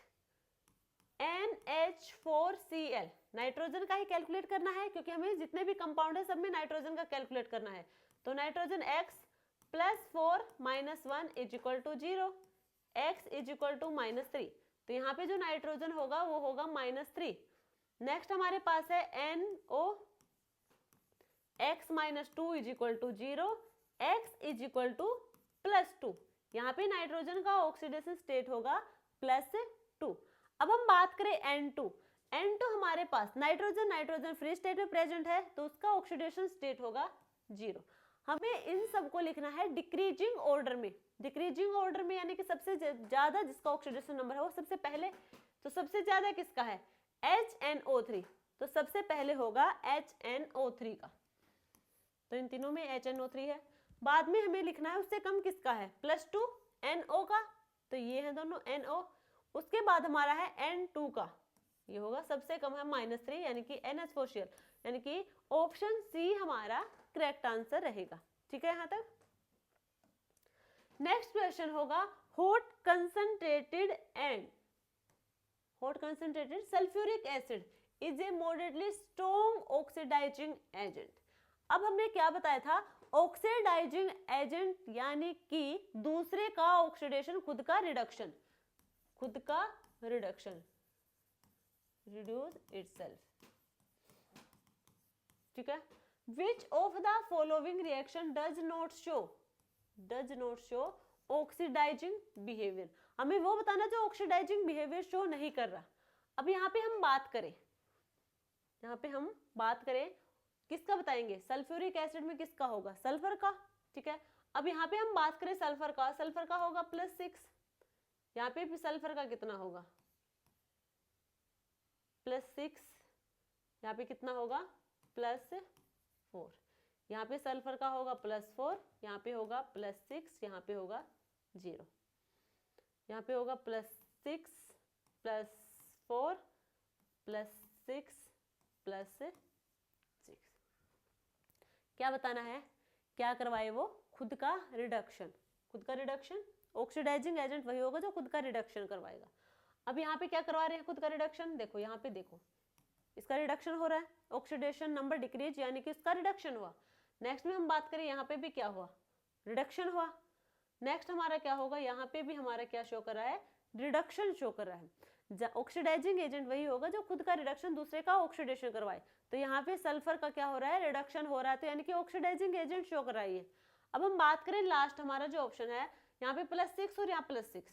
NH4Cl, नाइट्रोजन का ही कैलकुलेट करना है क्योंकि हमें जितने भी कंपाउंड है सब में नाइट्रोजन का कैलकुलेट करना है। तो नाइट्रोजन x +4 - 1 = 0, x = -3, तो यहाँ पे जो नाइट्रोजन होगा वो होगा -3। नेक्स्ट हमारे पास है NO, x minus 2 is equal to 0, x is equal to +2। यहाँ पे नाइट्रोजन का ऑक्सीडेशन स्टेट होगा +2। अब हम बात करें N2, N2 हमारे पास नाइट्रोजन फ्री स्टेट में प्रेजेंट है तो उसका ऑक्सीडेशन स्टेट होगा 0। हमें इन सबको लिखना है डिक्रीजिंग ऑर्डर में। डिक्रीजिंग ऑर्डर में यानी कि सबसे ज्यादा जिसका ऑक्सीडेशन नंबर है वो सबसे पहले, तो सबसे ज्यादा किसका है HNO3, तो सबसे पहले होगा HNO3 का, तो इन तीनों में HNO3 है। बाद में हमें लिखना है उससे कम किसका है +2 NO का, तो ये है दोनों NO। उसके बाद हमारा है N2 का, ये होगा सबसे कम है -3 यानी कि NH4Cl, यानी कि ऑप्शन सी हमारा करेक्ट आंसर रहेगा। ठीक है यहाँ तक। नेक्स्ट क्वेश्चन होगा hot concentrated sulphuric acid is a moderately strong oxidising agent. अब हमने क्या बताया था, ऑक्सीडाइजिंग एजेंट यानी कि दूसरे का ऑक्सीडेशन, खुद का रिडक्शन रिड्यूस इटसेल्फ। ठीक है। Which of the following reaction does not show oxidizing behavior? हमें वो बताना जो ऑक्सीडाइजिंग बिहेवियर शो नहीं कर रहा। अब यहाँ पे हम बात करें किसका बताएंगे, सल्फ्यूरिक एसिड में किसका होगा, सल्फर का। ठीक है। अब यहाँ पे हम बात करें सल्फर का होगा +6, यहाँ पे भी सल्फर का कितना होगा +6, यहाँ पे कितना होगा +4, यहाँ पे सल्फर का होगा +4, यहाँ पे होगा +6, यहाँ पे होगा 0, यहाँ पे होगा +6 +4 +6 +6। क्या बताना है, क्या करवाए वो, खुद का रिडक्शन। ऑक्सीडाइजिंग एजेंट वही होगा जो खुद का रिडक्शन करवाएगा। अब यहाँ पे क्या करवा रहे हैं खुद का रिडक्शन, देखो यहाँ पे देखो इसका रिडक्शन हो रहा है, ऑक्सीडेशन नंबर डिक्रीज यानी कि इसका रिडक्शन हुआ। नेक्स्ट में हम बात करें यहाँ पे भी क्या हुआ, रिडक्शन हुआ। नेक्स्ट हमारा क्या होगा, यहाँ पे भी हमारा क्या शो कर रहा है, रिडक्शन शो कर रहा है। ऑक्सीडाइजिंग एजेंट वही होगा जो खुद का रिडक्शन दूसरे का ऑक्सीडेशन करवाए। तो यहाँ पे सल्फर का क्या हो रहा है, रिडक्शन हो रहा है, तो यानी कि ऑक्सीडाइजिंग एजेंट शो कर रहा है। अब हम बात करें लास्ट हमारा जो ऑप्शन है, यहाँ पे +6 और यहाँ +6,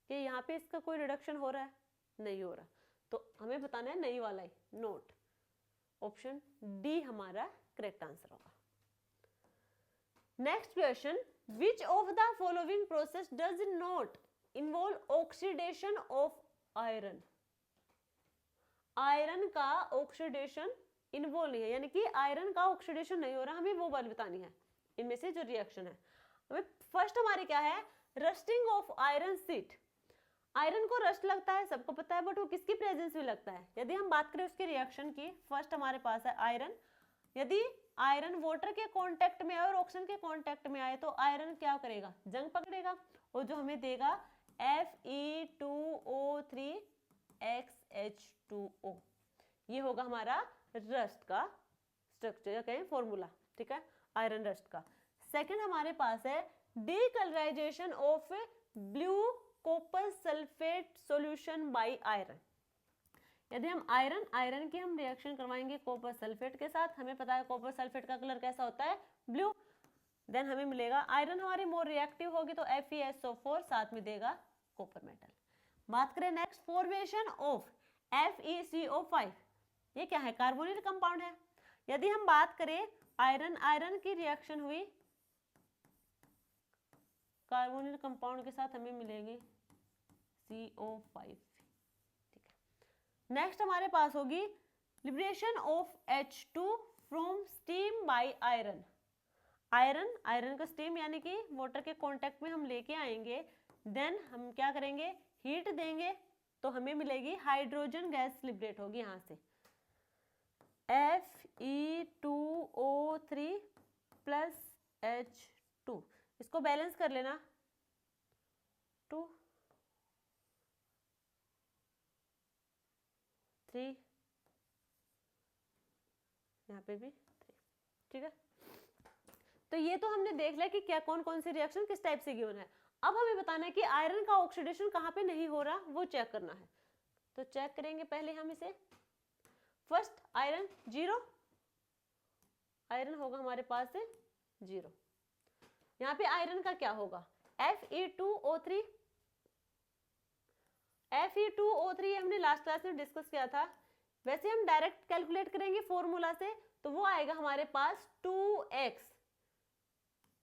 कि यहाँ पे इसका कोई रिडक्शन हो रहा है, नहीं हो रहा, तो हमें बताना है नहीं वाला ही, नोट। ऑप्शन डी हमारा करेक्ट आंसर होगा। Next question, which of the following process does not involve oxidation of iron. Iron का ऑक्सीडेशन इन्वॉल्व नहीं है, यानी कि आयरन का ऑक्सीडेशन नहीं हो रहा, हमें वो बात बतानी है। इनमें से जो रिएक्शन है, हमें फर्स्ट हमारे क्या है, rusting of iron seat. Iron को रस्ट लगता है, सबको पता है, बट वो किसकी प्रेजेंस में लगता है। यदि हम बात करें उसके रिएक्शन की, फर्स्ट हमारे पास है आयरन। यदि आयरन वाटर के कांटेक्ट में आए और ऑक्सीजन के कांटेक्ट में आए तो आयरन क्या करेगा, जंग पकड़ेगा, और जो हमें देगा Fe2O3XH2O। ये होगा हमारा रस्ट का स्ट्रक्चर, कहें फॉर्मूला। ठीक है, आयरन रस्ट का। सेकंड हमारे पास है decolourisation of blue copper sulphate solution bye iron. यदि हम आयरन की हम रिएक्शन करवाएंगे कॉपर सल्फेट के साथ, हमें पता है कॉपर सल्फेट का कलर कैसा होता है, ब्लू, देन हमें मिलेगा आयरन हमारी मोर रिएक्टिव होगी तो FeSO4 साथ में देगा कॉपर मेटल। बात करें नेक्स्ट, फॉर्मेशन ऑफ FeCO5, ये क्या है, कार्बोनिल कंपाउंड है। यदि हम बात करें आयरन की रिएक्शन हुई कार्बोनिल कंपाउंड के साथ, हमें मिलेंगे CO5। नेक्स्ट हमारे पास होगी liberation of H2 from steam by iron. Iron का स्टीम यानी कि वाटर के कांटेक्ट में हम लेके आएंगे, देन हम क्या करेंगे, हीट देंगे, तो हमें मिलेगी हाइड्रोजन गैस लिबरेट होगी यहाँ से, Fe2O3 + H2। इसको बैलेंस कर लेना, 2 3, यहाँ पे भी 3। ठीक है, तो ये तो हमने देख लिया कि क्या कौन कौन सी रिएक्शन किस टाइप से गिवन है। अब हमें बताना है कि आयरन का ऑक्सीडेशन कहाँ पे नहीं हो रहा, वो चेक करना है। तो चेक करेंगे पहले हम इसे। फर्स्ट आयरन 0, आयरन होगा हमारे पास से 0। यहाँ पे आयरन का क्या होगा, Fe2O3, Fe2O3 हमने लास्ट क्लास में डिस्कस किया था। वैसे हम डायरेक्ट कैलकुलेट करेंगे फॉर्मूला से, तो वो आएगा हमारे पास 2x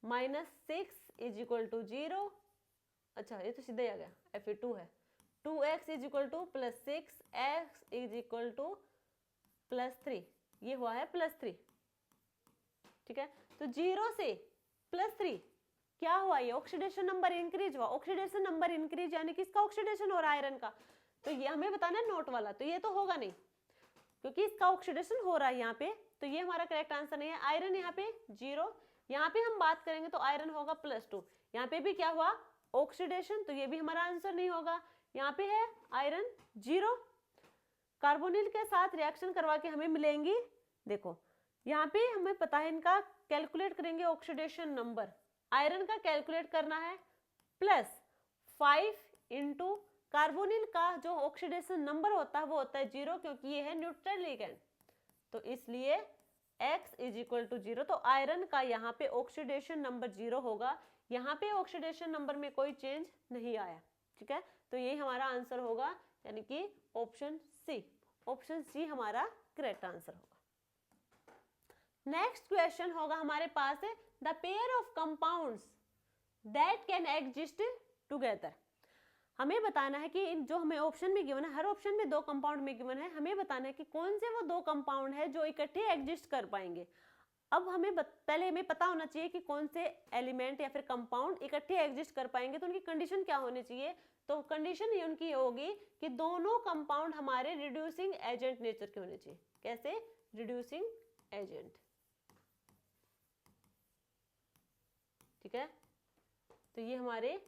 minus 6 is equal to 0। अच्छा ये तो सीधा ही आ गया, Fe2 है, 2x is equal two plus 6x is equal two plus 3, ये हुआ है प्लस 3। ठीक है, तो 0 से प्लस 3 क्या हुआ, ये ऑक्सीडेशन नंबर इंक्रीज हुआ। ऑक्सीडेशन नंबर इंक्रीज यानी कि इसका ऑक्सीडेशन हो रहा है आयरन का, तो ये हमें बताना है नोट वाला, तो ये तो होगा नहीं क्योंकि इसका ऑक्सीडेशन हो रहा है यहाँ पे, तो ये हमारा करेक्ट आंसर नहीं है। आयरन यहाँ पे 0, यहाँ पे हम बात करेंगे तो आयरन होगा +2, यहाँ पे भी क्या हुआ ऑक्सीडेशन, तो ये भी हमारा आंसर नहीं होगा। यहाँ पे है आयरन 0, कार्बोनिल के साथ रिएक्शन करवा के हमें मिलेंगी, देखो यहाँ पे हमें पता है इनका कैलकुलेट करेंगे ऑक्सीडेशन नंबर, आयरन का कैलकुलेट करना है +5 इंटू कार्बोनिल का जो ऑक्सीडेशन नंबर होता है वो होता है 0, क्योंकि ये है न्यूट्रल लिगेंड, तो इसलिए x इज इक्वल टू 0। तो आयरन का यहाँ पे ऑक्सीडेशन नंबर 0 होगा, यहाँ पे ऑक्सीडेशन नंबर में कोई चेंज नहीं आया। ठीक है, तो ये हमारा आंसर होगा, यानी कि ऑप्शन सी, ऑप्शन सी हमारा करेक्ट आंसर होगा। नेक्स्ट क्वेश्चन होगा हमारे पास है the pair of compounds that can exist together. हमें बताना है कि इन जो हमें ऑप्शन में गिवन है, हर ऑप्शन में 2 कंपाउंड में गिवन है, हमें बताना है कि कौन से वो 2 कंपाउंड है जो इकट्ठे एग्जिस्ट कर पाएंगे। अब हमें पहले हमें पता होना चाहिए कि कौन से एलिमेंट या फिर कंपाउंड इकट्ठे एग्जिस्ट कर पाएंगे, तो उनकी कंडीशन क्या होनी चाहिए। तो कंडीशन ये उनकी होगी कि दोनों कंपाउंड हमारे रिड्यूसिंग एजेंट नेचर के होने चाहिए। कैसे, रिड्यूसिंग एजेंट। ठीक है, तो ये हमारे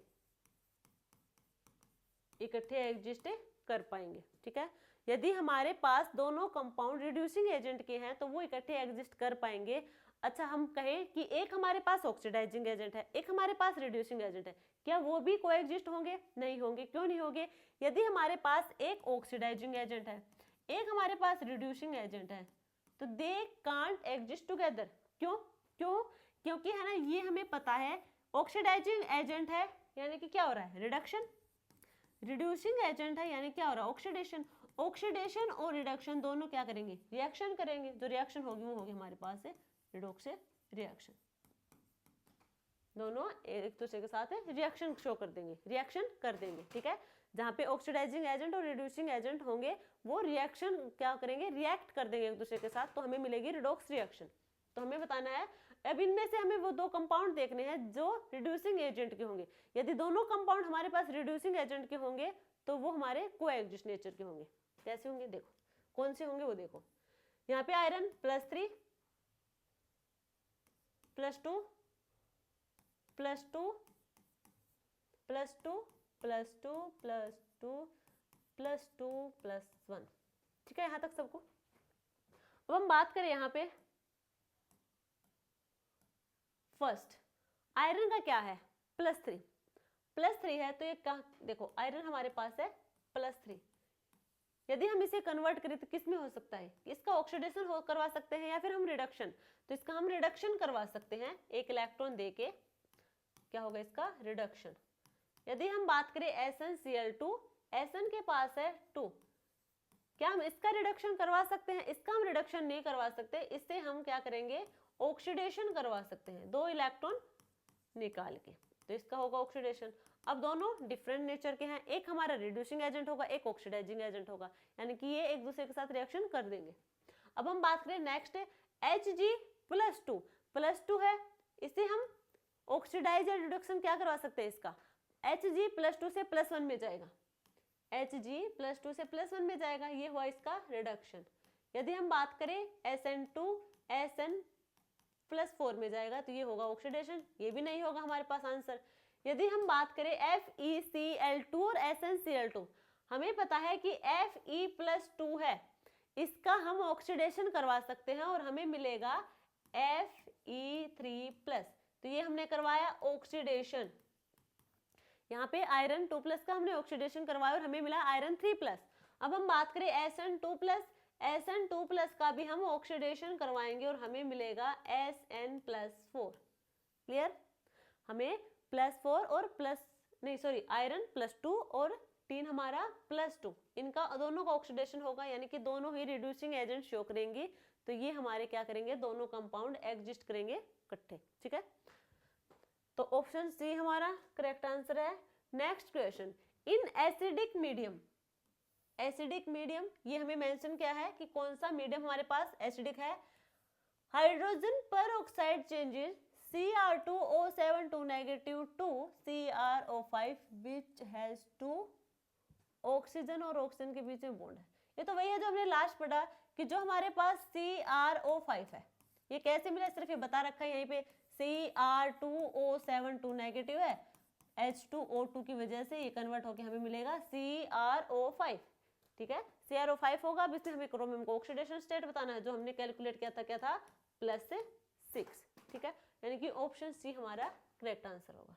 इकट्ठे एग्जिस्ट कर पाएंगे। ठीक है, यदि हमारे पास दोनों कंपाउंड रिड्यूसिंग एजेंट के हैं तो वो इकट्ठे एग्जिस्ट कर पाएंगे। अच्छा, हम कहें कि एक हमारे पास ऑक्सीडाइजिंग एजेंट है, एक हमारे पास रिड्यूसिंग एजेंट है, क्या वो भी कोएग्जिस्ट होंगे? नहीं होंगे। क्यों नहीं होंगे? यदि हमारे पास एक ऑक्सीडाइजिंग एजेंट है, एक हमारे पास रिड्यूसिंग एजेंट है, तो दे कांट एग्जिस्ट टुगेदर। क्यों? क्योंकि है ना, ये हमें पता है ऑक्सीडाइजिंग एजेंट है यानी कि क्या हो रहा है, रिडक्शन। रिड्यूसिंग एजेंट है यानी क्या हो रहा है, ऑक्सीडेशन। ऑक्सीडेशन और रिडक्शन दोनों क्या करेंगे, रिएक्शन करेंगे। जो रिएक्शन होगी वो होगी हमारे पास है रिडॉक्स रिएक्शन। दोनों एक दूसरे के साथ रिएक्शन शो कर देंगे, रिएक्शन कर देंगे। ठीक है, जहाँ पे ऑक्सीडाइजिंग एजेंट और रिड्यूसिंग एजेंट होंगे वो रिएक्शन क्या करेंगे, रिएक्ट कर देंगे एक दूसरे के साथ, तो हमें मिलेगी रिडॉक्स रिएक्शन। तो हमें बताना है, अब इनमें से हमें वो 2 कंपाउंड देखने हैं जो रिड्यूसिंग एजेंट के होंगे। यदि दोनों कंपाउंड हमारे पास रिड्यूसिंग एजेंट के होंगे तो वो हमारे कोएग्जिस्ट नेचर के होंगे। कैसे होंगे देखो, कौन से होंगे वो देखो। यहाँ पे आयरन +3 +2 +2 +2 +2 +2 +2 +1। ठीक है, यहाँ तक सबको। अब हम बात करें यहाँ पे फर्स्ट आयरन का क्या है, +3 है, तो ये क्या, देखो आयरन हमारे पास है +3। यदि हम इसे कन्वर्ट करें तो किस में हो सकता है, इसका ऑक्सीडेशन हो करवा सकते हैं या फिर हम रिडक्शन, तो इसका हम रिडक्शन करवा सकते हैं, एक इलेक्ट्रॉन देके क्या होगा इसका रिडक्शन। यदि हम बात करें SnCl2, Sn के पास है 2, क्या हम इसका रिडक्शन करवा सकते हैं? इसका हम रिडक्शन नहीं करवा सकते, इससे हम क्या करेंगे, ऑक्सीडेशन करवा सकते हैं 2 इलेक्ट्रॉन निकाल के, तो इसका होगा ऑक्सीडेशन। अब दोनों डिफरेंट नेचर के हैं, एक हमारा रिड्यूसिंग एजेंट होगा, एक ऑक्सीडाइजिंग एजेंट होगा, यानी कि ये एक दूसरे के साथ रिएक्शन कर देंगे। अब हम बात करें नेक्स्ट Hg+2 है, इसे हम ऑक्सीडाइज या रिडक्शन क्या करवा सकते हैं, इसका Hg+2 से +1 में जाएगा, Hg+2 से +1 में जाएगा, ये हुआ इसका रिडक्शन। यदि हम बात करें Sn2 Sn+4 में जाएगा, तो ये होगा ऑक्सीडेशन, ये भी नहीं होगा हमारे पास आंसर। यदि हम बात करें FeCl2 और SnCl2, हमें पता है कि Fe+2 है, इसका हम ऑक्सीडेशन करवा सकते हैं और हमें मिलेगा Fe3+, तो ये हमने करवाया ऑक्सीडेशन। यहाँ पे आयरन 2+ का हमने ऑक्सीडेशन करवाया और हमें मिला आयरन 3+। अब हम बात करें Sn2+, SN2+ का भी हम ऑक्सीडेशन करवाएंगे और हमें मिलेगा SN+4। क्लियर? हमें +4 और आयरन +2 और टीन हमारा +2, इनका दोनों का ऑक्सीडेशन होगा, यानी कि दोनों ही रिड्यूसिंग एजेंट शो करेंगे। तो ये हमारे क्या करेंगे, दोनों कंपाउंड एग्जिस्ट करेंगे इकट्ठे। ठीक है, तो ऑप्शन सी हमारा करेक्ट आंसर है। Next question, in acidic medium, acidic medium ये हमें मेंशन क्या है कि कौन सा मीडियम हमारे पास एसिडिक है। हाइड्रोजन पर oxide changes Cr2O7 negative to CrO5 which has 2 oxygen और ऑक्सीजन के बीच में बॉन्ड है। ये तो वही है जो हमने लास्ट पढ़ा कि जो हमारे पास CrO5 है, ये कैसे मिला, सिर्फ ये बता रखा है यहीं पे, Cr2O7 नेगेटिव है, H2O2 की वजह से ये कन्वर्ट होकर हमें मिलेगा CrO5। ठीक है, CrO5 होगा, अब इसमें हमें क्रोमियम को ऑक्सीडेशन स्टेट बताना है, जो हमने कैलकुलेट किया था, क्या था, +6। ठीक है, यानी कि ऑप्शन सी हमारा करेक्ट आंसर होगा।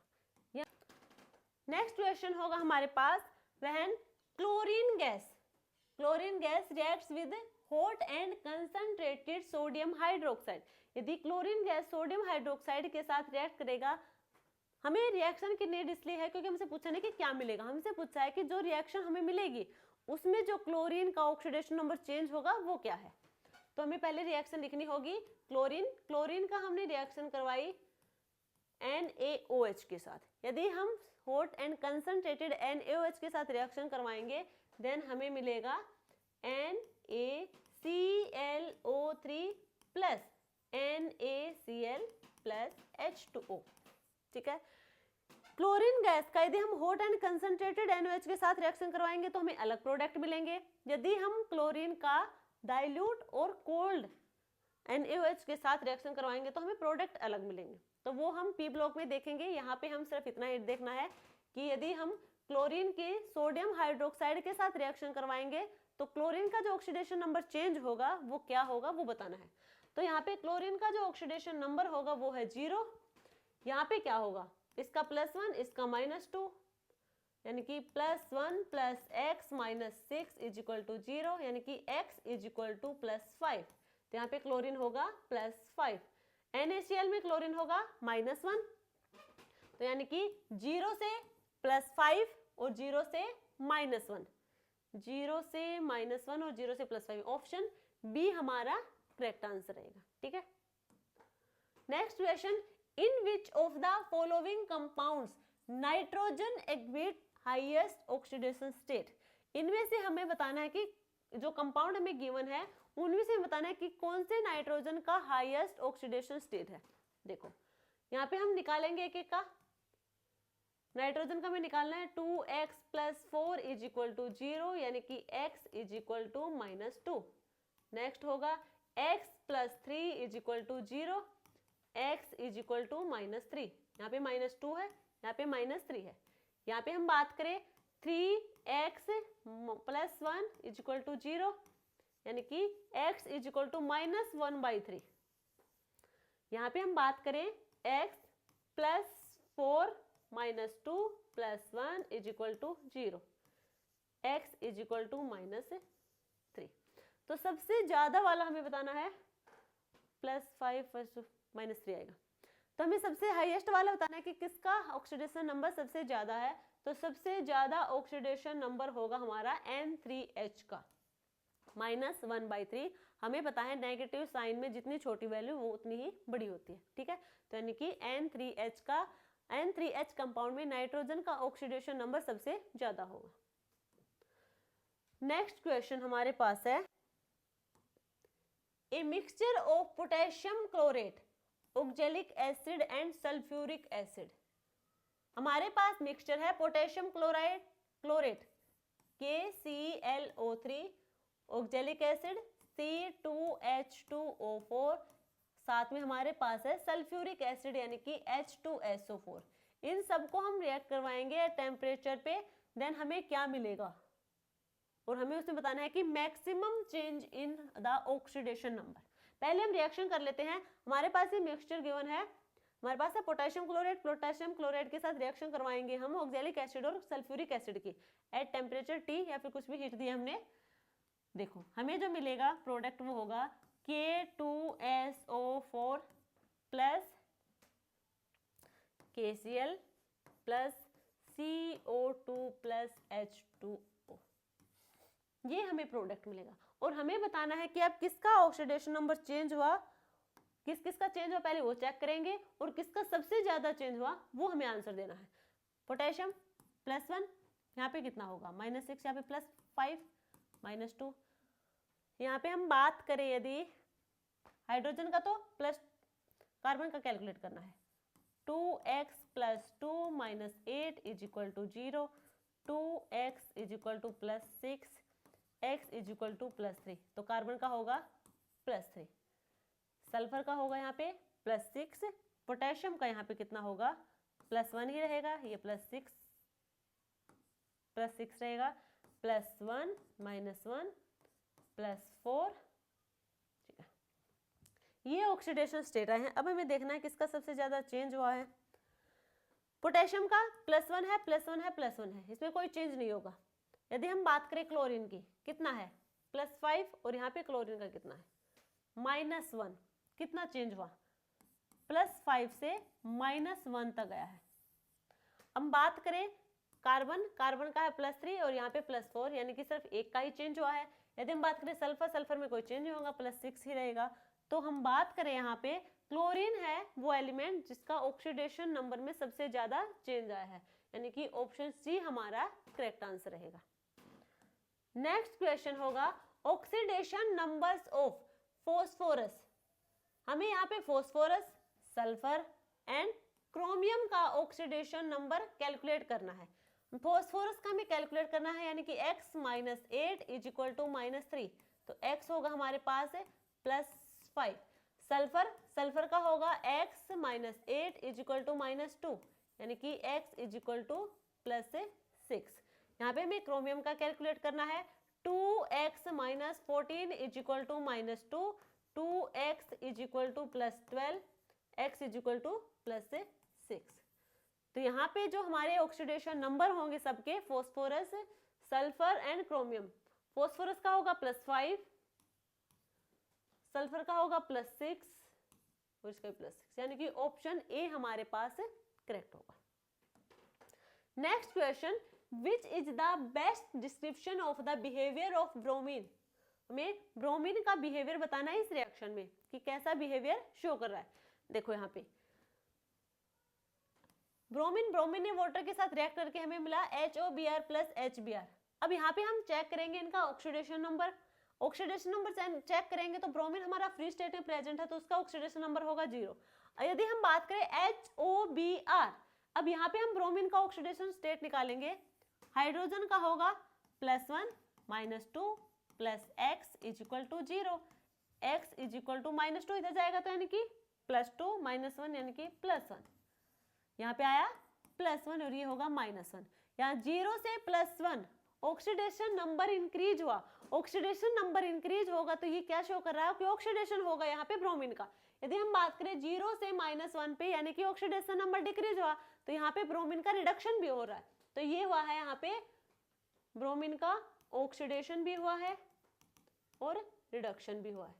नेक्स्ट क्वेश्चन होगा हमारे पास, when chlorine gas reacts with hot and concentrated sodium hydroxide. यदि क्लोरीन गैस सोडियम हाइड्रोक्साइड के साथ रिएक्ट करेगा, हमें रिएक्शन की नीड इसलिए है क्योंकि हमसे पूछा नहीं कि क्या मिलेगा, हमसे पूछा है कि जो रिएक्शन हमें मिलेगी उसमें जो क्लोरीन का ऑक्सीडेशन नंबर चेंज होगा वो क्या है। तो हमें पहले रिएक्शन लिखनी होगी। क्लोरीन का हमने रिएक्शन करवाई NaOH के साथ। यदि हम हॉट एंड कंसंट्रेटेड NaOH के साथ रिएक्शन करवाएंगे देन हमें मिलेगा NaClO3 plus NaCl plus H2O। ठीक है, क्लोरीन गैस का यदि हम हॉट एंड कंसंट्रेटेड NaOH के साथ रिएक्शन करवाएंगे तो हमें अलग प्रोडक्ट मिलेंगे। यदि हम क्लोरीन का डाइल्यूट और कोल्ड NaOH के साथ रिएक्शन करवाएंगे तो हमें प्रोडक्ट अलग मिलेंगे। तो वो हम P ब्लॉक में देखेंगे। यहाँ पे हम सिर्फ इतना ही देखना है कि यदि हम क्लोरीन के सोडियम हाइड्रोक्साइड के साथ रिएक्शन करवाएंगे तो क्लोरीन का जो ऑक्सीडेशन नंबर चेंज होगा वो क्या होगा वो बताना है। तो यहाँ पे क्लोरीन का जो ऑक्सीडेशन नंबर होगा वो है 0। यहाँ पे क्या होगा, इसका +1 इसका -2, यानी कि +1 + x - 6 = 0, यानी कि x = +5। तो यहाँ पे क्लोरीन होगा +5, NaCl में क्लोरीन होगा -1। तो यानी कि 0 से +5 और 0 से -1, 0 से -1 और 0 से +5, ऑप्शन बी हमारा करेक्ट आंसर रहेगा। ठीक है, next question, in which of the following compounds nitrogen equity highest oxidation state. इनमें से हमें बताना है कि जो कंपाउंड हमें गिवन है उनमें से बताना है कि कौन से नाइट्रोजन का हाईएस्ट ऑक्सीडेशन स्टेट है। देखो यहाँ पे हम निकालेंगे एक एक का। नाइट्रोजन का हमें निकालना है 2x + 4 = 0, यानी कि x = -2। नेक्स्ट होगा x + 3 = 0, x = -3। यहाँ पे -2 है, यहाँ पे -3 है। यहाँ पे हम बात करें 3x + 1 = 0, यानी कि x = -1/3। यहाँ पे हम बात करें x + 4 - 2 + 1 = 0, x = -3। तो सबसे ज्यादा वाला हमें बताना है +5 -3 आएगा। तो हमें सबसे हाईएस्ट वाला बताना है कि किसका ऑक्सीडेशन नंबर सबसे ज्यादा है। तो सबसे ज्यादा ऑक्सीडेशन नंबर होगा हमारा N3H का, -1/3। हमें पता है नेगेटिव साइन में जितनी छोटी वैल्यू वो उतनी ही बड़ी होती है। ठीक है, तो यानी कि N3H कंपाउंड में नाइट्रोजन का ऑक्सीडेशन नंबर सबसे ज्यादा होगा। नेक्स्ट क्वेश्चन हमारे पास है, a mixture of potassium chlorate, oxalic acid and sulphuric acid. हमारे पास मिक्सचर है potassium chlorate KClO3, oxalic acid C2H2O4, साथ में हमारे पास है सल्फ्यूरिक एसिड यानी कि H2SO4। इन सबको हम रिएक्ट करवाएंगे टेम्परेचर पे, देन हमें क्या मिलेगा और हमें उसमें बताना है कि maximum change in the oxidation number. पहले हम रिएक्शन कर लेते हैं। हमारे पास ये मिक्सचर गिवन है, हमारे पास है पोटेशियम क्लोराइड के साथ रिएक्शन करवाएंगे हम ऑक्जेलिक एसिड और सल्फ्यूरिक एसिड की एट टेम्परेचर T, या फिर कुछ भी हीट दी हमने। देखो हमें जो मिलेगा प्रोडक्ट वो होगा K2SO4 plus KCl plus CO2 plus H2O, ये हमें प्रोडक्ट मिलेगा। और हमें बताना है कि अब किसका ऑक्सीडेशन नंबर चेंज हुआ, किस किसका चेंज हुआ पहले वो चेक करेंगे, और किसका सबसे ज्यादा चेंज हुआ वो हमें आंसर देना है। पोटेशियम +1, यहाँ पे कितना होगा -6, यहाँ पे +5 -2। यहाँ पे हम बात करें यदि हाइड्रोजन का तो प्लस कार्बन का कैलकुलेट करना है। 2x + 2 - 8 = 0, 2x = +6, x = +3, तो कार्बन का होगा +3, सल्फर का होगा यहाँ पे +6, पोटेशियम का यहाँ पे कितना होगा +1 ही रहेगा, ये +6 रहेगा, +1 - 1 +4, ठीक है। ये ऑक्सीडेशन स्टेट आए हैं। अब हमें देखना है किसका सबसे ज्यादा चेंज हुआ है। पोटेशियम का +1 है, +1 है, +1 है, इसमें कोई चेंज नहीं होगा। यदि हम बात करें क्लोरीन की, कितना है +5, और यहाँ पे क्लोरीन का कितना है -1, कितना चेंज हुआ +5 से -1 तक गया है। हम बात करें कार्बन, कार्बन का है +3 और यहाँ पे +4, यानी कि सिर्फ एक का ही चेंज हुआ है। यदि हम बात करें सल्फर, सल्फर में कोई चेंज नहीं होगा, +6 ही रहेगा। तो हम बात करें यहाँ पे क्लोरीन है वो एलिमेंट जिसका ऑक्सीडेशन नंबर में सबसे ज्यादा चेंज आया है, यानी कि ऑप्शन सी हमारा करेक्ट आंसर रहेगा। नेक्स्ट क्वेश्चन होगा ऑक्सीडेशन नंबर्स ऑफ फॉस्फोरस। हमें यहाँ पे फॉस्फोरस, सल्फर एंड क्रोमियम का ऑक्सीडेशन नंबर कैलकुलेट करना है। फॉस्फोरस का हमें कैलकुलेट करना है, यानी कि x - 8 = -3, तो x होगा हमारे पास +5। सल्फर, सल्फर का होगा x - 8 = -2, यानी कि x = +6। यहाँ पे हमें क्रोमियम का कैलकुलेट करना है, 2x - 14 = -2, 2x = +12, x = +6। तो यहाँ पे जो हमारे ऑक्सीडेशन नंबर होंगे सबके, phosphorus, sulphur and chromium, phosphorus का होगा +5, सल्फर का होगा +6 और इसका +6, यानी कि ऑप्शन ए हमारे पास करेक्ट होगा। Next question, which is the best description of the behaviour of bromine. हमें ब्रोमीन का बिहेवियर बताना है इस रिएक्शन में कि कैसा बिहेवियर शो कर रहा है। देखो यहाँ पे ब्रोमीन ने वाटर के साथ रिएक्ट करके हमें मिला HOBr + HBr। अब यहाँ पे हम चेक करेंगे इनका oxidation number. Oxidation number check करेंगे तो ब्रोमीन हमारा फ्री स्टेट में प्रेजेंट है, तो उसका ऑक्सीडेशन नंबर होगा 0। यदि हम बात करें HOBr, अब यहाँ पे हम ब्रोमीन का ऑक्सीडेशन स्टेट निकालेंगे। हाइड्रोजन का होगा +1 - 2 + x = 0, x = -2 इधर जाएगा, तो यानी कि +2 - 1 यानी कि +1, यहाँ पे आया +1 और ये होगा -1। यहाँ 0 से +1 ऑक्सीडेशन नंबर इंक्रीज हुआ। ऑक्सीडेशन नंबर इंक्रीज होगा तो ये क्या शो कर रहा है कि ऑक्सीडेशन होगा यहाँ पे ब्रोमीन का। यदि हम बात करें 0 से -1 पे, यानी कि ऑक्सीडेशन नंबर डिक्रीज हुआ, तो यहाँ पे ब्रोमीन का रिडक्शन भी हो रहा है। तो ये हुआ है यहाँ पे ब्रोमीन का ऑक्सीडेशन भी हुआ है और रिडक्शन भी हुआ है,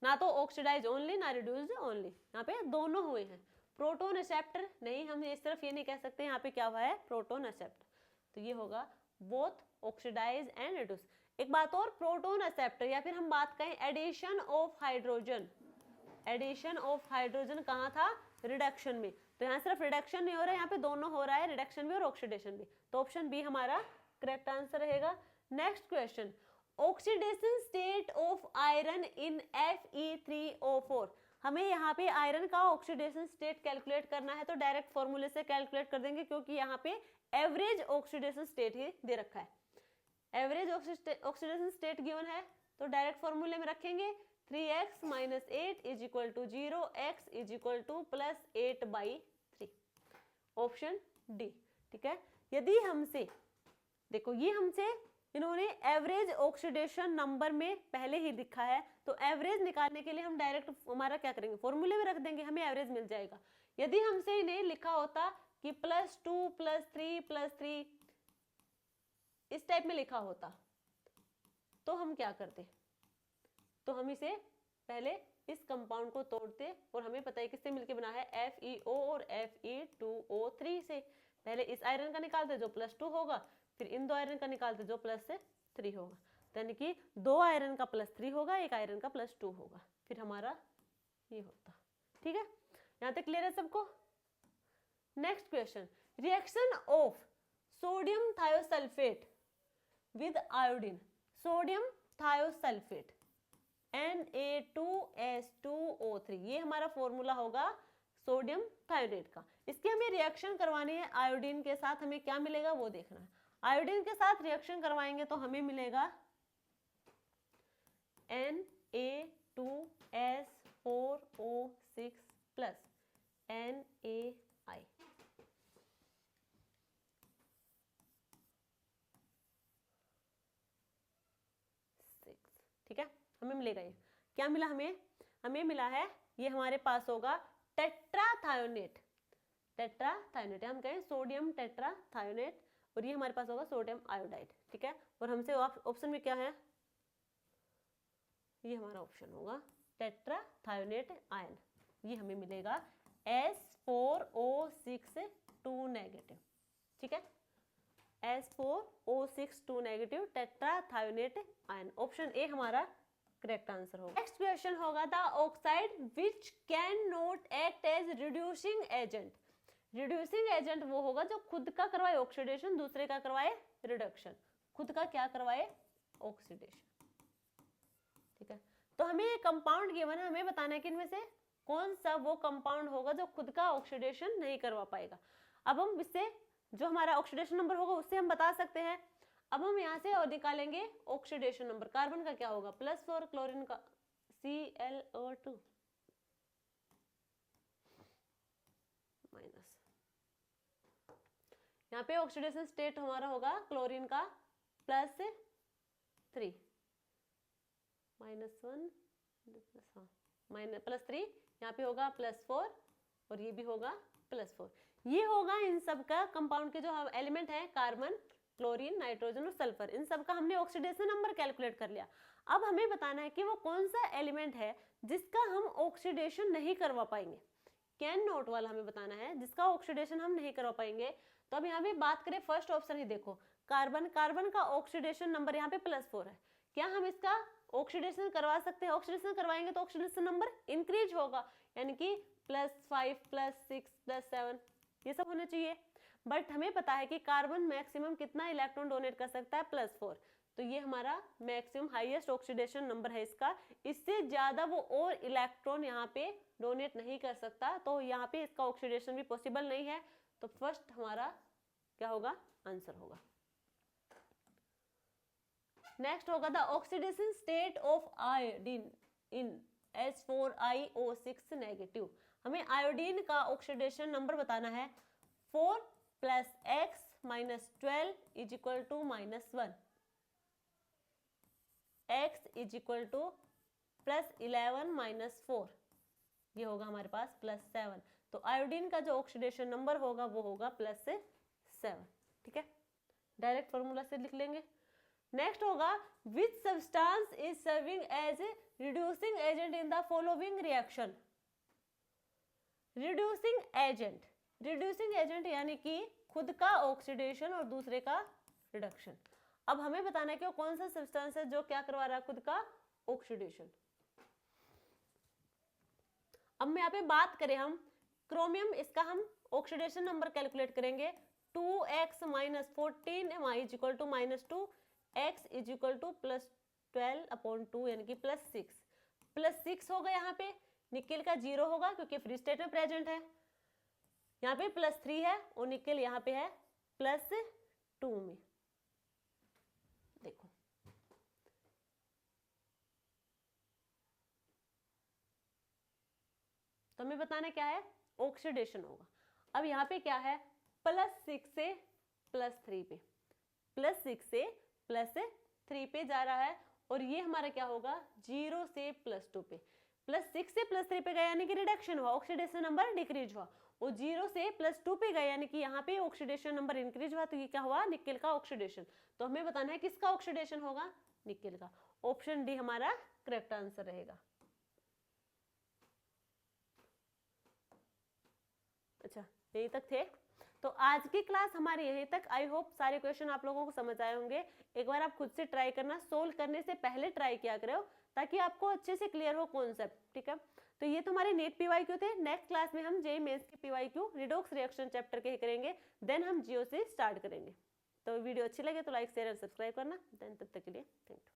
ना तो ऑक्सीडाइज ओनली ना रिड्यूस्ड ओनली, यहाँ पे दोनों हुए हैं। प्रोटोन एक्सेप्टर नहीं, हम इस तरफ ये नहीं कह सकते, यहाँ पे क्या हुआ है प्रोटोन एक्सेप्टर, तो ये होगा बोथ ऑक्सीडाइज एंड रिड्यूस। एक बात और, प्रोटोन एक्सेप्टर या फिर हम बात करें addition of hydrogen, addition of hydrogen कहाँ था रिडक्शन में, तो यहाँ सिर्फ रिडक्शन नहीं हो रहा है, यहाँ पे दोनों हो रहा है, रिडक्शन भी और ऑक्सीडेशन भी, तो ऑप्शन बी हमारा करेक्ट आंसर रहेगा। Next question, oxidation state of iron in Fe3O4। हमें यहाँ पे आयरन का ऑक्सीडेशन स्टेट कैलकुलेट करना है, तो डायरेक्ट फॉर्मूले से कैलकुलेट कर देंगे, क्योंकि यहाँ पे एवरेज ऑक्सीडेशन स्टेट ही दे रखा है। एवरेज ऑक्सीडेशन स्टेट गिवन है, तो डायरेक्ट फॉर्मूले में रखेंगे 3x - 8 = 0, x = +8/3, ऑप्शन डी, ठीक है। यदि हमसे देखो ये हमसे इन्होंने एवरेज ऑक्सीडेशन नंबर में पहले ही लिखा है, तो एवरेज निकालने के लिए हम डायरेक्ट हमारा क्या करेंगे फॉर्मूले में रख देंगे, हमें एवरेज मिल जाएगा। यदि हमसे इन्हें लिखा होता कि +2 + 3 + 3 इस टाइप में लिखा होता, तो हम क्या करते, तो हम इसे पहले इस कंपाउंड को तोड़ते, और हमें पता है किससे मिलके बना है, FeO और Fe2O3 से। पहले इस आयरन का निकालते जो +2 होगा, फिर इन दो आयरन का निकालते जो +3 होगा, यानी कि 2 आयरन का +3 होगा, 1 आयरन का +2 होगा, फिर हमारा ये होता। ठीक है, यहाँ तक क्लियर है सबको। Next question, reaction of sodium thiosulphate with iodine, sodium thiosulphate Na2S2O3, ये हमारा फॉर्मूला होगा सोडियम थायोनेट का। इसकी हमें रिएक्शन करवानी है आयोडीन के साथ, हमें क्या मिलेगा वो देखना है। आयोडीन के साथ रिएक्शन करवाएंगे तो हमें मिलेगा Na2S4O6 प्लस NaI। ठीक है, हमें मिलेगा ये क्या मिला, हमें मिला है, ये हमारे पास होगा टेट्राथायोनेट, टेट्राथायोनेट हम कहें सोडियम टेट्राथायोनेट, और ये हमारे पास होगा सोडियम आयोडाइड। ठीक है, और हमसे ऑप्शन में क्या है, ये हमारा ऑप्शन होगा टेट्राथायोनेट आयन, ये हमें मिलेगा S4O6 2 नेगेटिव। ठीक है, S4O6 2 negative tetrathionate ion, option A हमारा करेक्ट आंसर होगा। नेक्स्ट क्वेश्चन होगा the oxide which can not act as reducing agent, reducing agent वो होगा जो खुद का करवाए ऑक्सीडेशन, दूसरे का करवाए रिडक्शन, खुद का क्या करवाए ऑक्सीडेशन। ठीक है, तो हमें ये कंपाउंड गिवन है, हमें बताना है कि इनमें से कौन सा वो कंपाउंड होगा जो खुद का ऑक्सीडेशन नहीं करवा पाएगा। अब हम इससे जो हमारा ऑक्सीडेशन नंबर होगा उससे हम बता सकते हैं। अब हम यहाँ से और निकालेंगे ऑक्सीडेशन नंबर, कार्बन का क्या होगा +4, क्लोरीन का Cl2 माइनस, यहाँ पे ऑक्सीडेशन स्टेट हमारा होगा क्लोरीन का +3 -1 +3, यहाँ पे होगा +4 और ये भी होगा +4। ये होगा इन सब का कंपाउंड के जो एलिमेंट है, कार्बन, क्लोरीन, नाइट्रोजन और सल्फर, इन सब का हमने ऑक्सीडेशन नंबर कैलकुलेट कर लिया। अब हमें बताना है कि वो कौन सा एलिमेंट है जिसका हम ऑक्सीडेशन नहीं करवा पाएंगे, कैन नॉट वाला हमें बताना है जिसका ऑक्सीडेशन हम नहीं करवा पाएंगे। तो अब यहाँ पे बात करें फर्स्ट ऑप्शन ही देखो, कार्बन, कार्बन का ऑक्सीडेशन नंबर यहाँ पे +4 है, क्या हम इसका ऑक्सीडेशन करवा सकते हैं? ऑक्सीडेशन करवाएंगे तो ऑक्सीडेशन नंबर इंक्रीज होगा, यानी कि +5 +6 +7 ये सब होना चाहिए। बट हमें पता है कि कार्बन मैक्सिमम कितना इलेक्ट्रॉन डोनेट कर सकता है +4, तो ये हमारा मैक्सिमम हाईएस्ट ऑक्सीडेशन नंबर है इसका, इससे ज्यादा वो और इलेक्ट्रॉन यहाँ पे डोनेट नहीं कर सकता, तो यहाँ पे इसका ऑक्सीडेशन भी पॉसिबल नहीं है। तो फर्स्ट हमारा क्या होगा, आंसर होगा। नेक्स्ट होगा the oxidation state of iodine in S4iO6 negative, हमें आयोडीन का ऑक्सीडेशन नंबर बताना है। 4 + x - 12 = -1, x = +11 - 4, ये होगा हमारे पास +7, तो आयोडीन का जो ऑक्सीडेशन नंबर होगा वो होगा +7। ठीक है, डायरेक्ट फॉर्मूला से लिख लेंगे। नेक्स्ट होगा which substance is serving as a reducing agent in the following reaction, reducing agent, reducing agent यानी कि खुद का ऑक्सीडेशन और दूसरे का रिडक्शन। अब हमें बताना है कि वो कौन सा सब्सटेंस है जो क्या करवा रहा है, खुद का ऑक्सीडेशन। अब मैं यहाँ पे बात करें हम क्रोमियम, इसका हम ऑक्सीडेशन नंबर कैलकुलेट करेंगे। 2x - 14 y = -2, x = +12/2 यानी कि +6 होगा। यहाँ पे निकेल का 0 होगा क्योंकि फ्री स्टेट में प्रेजेंट है, यहाँ पे +3 है और निकेल यहाँ पे है +2 में। देखो तो हमें बताना क्या है, ऑक्सीडेशन होगा। अब यहाँ पे क्या है, +6 से +3 पे, +6 से +3 पे जा रहा है, और ये हमारा क्या होगा 0 से +2 पे, +6 से +3 पे गया यानी कि रिडक्शन हुआ, ऑक्सीडेशन नंबर डिक्रीज हुआ, और 0 से +2 पे गया यानी कि यहाँ पे ऑक्सीडेशन नंबर इंक्रीज हुआ, तो ये क्या हुआ, निकेल का ऑक्सीडेशन। तो हमें बताना है किसका ऑक्सीडेशन होगा, निकेल का। ऑप्शन डी हमारा करेक्ट आंसर रहेगा। अच्छा, यहीं तक थे। तो आज की क्लास हमारी यहीं तक। आई होप सारे क्वेश्चन आप लोगों को समझ आए होंगे। एक बार आप खुद से ट्राई करना, सोल्व करने से पहले ट्राई किया करो ताकि आपको अच्छे से क्लियर हो कॉन्सेप्ट, ठीक है। तो ये तुम्हारे नेट पीवाईक्यू थे। नेक्स्ट क्लास में हम जेईई मेंस के पीवाईक्यू रिडॉक्स रिएक्शन चैप्टर के करेंगे, देन हम जीओ से स्टार्ट करेंगे। तो वीडियो अच्छी लगे तो लाइक शेयर और सब्सक्राइब करना। देन तब तक के लिए थैंक यू।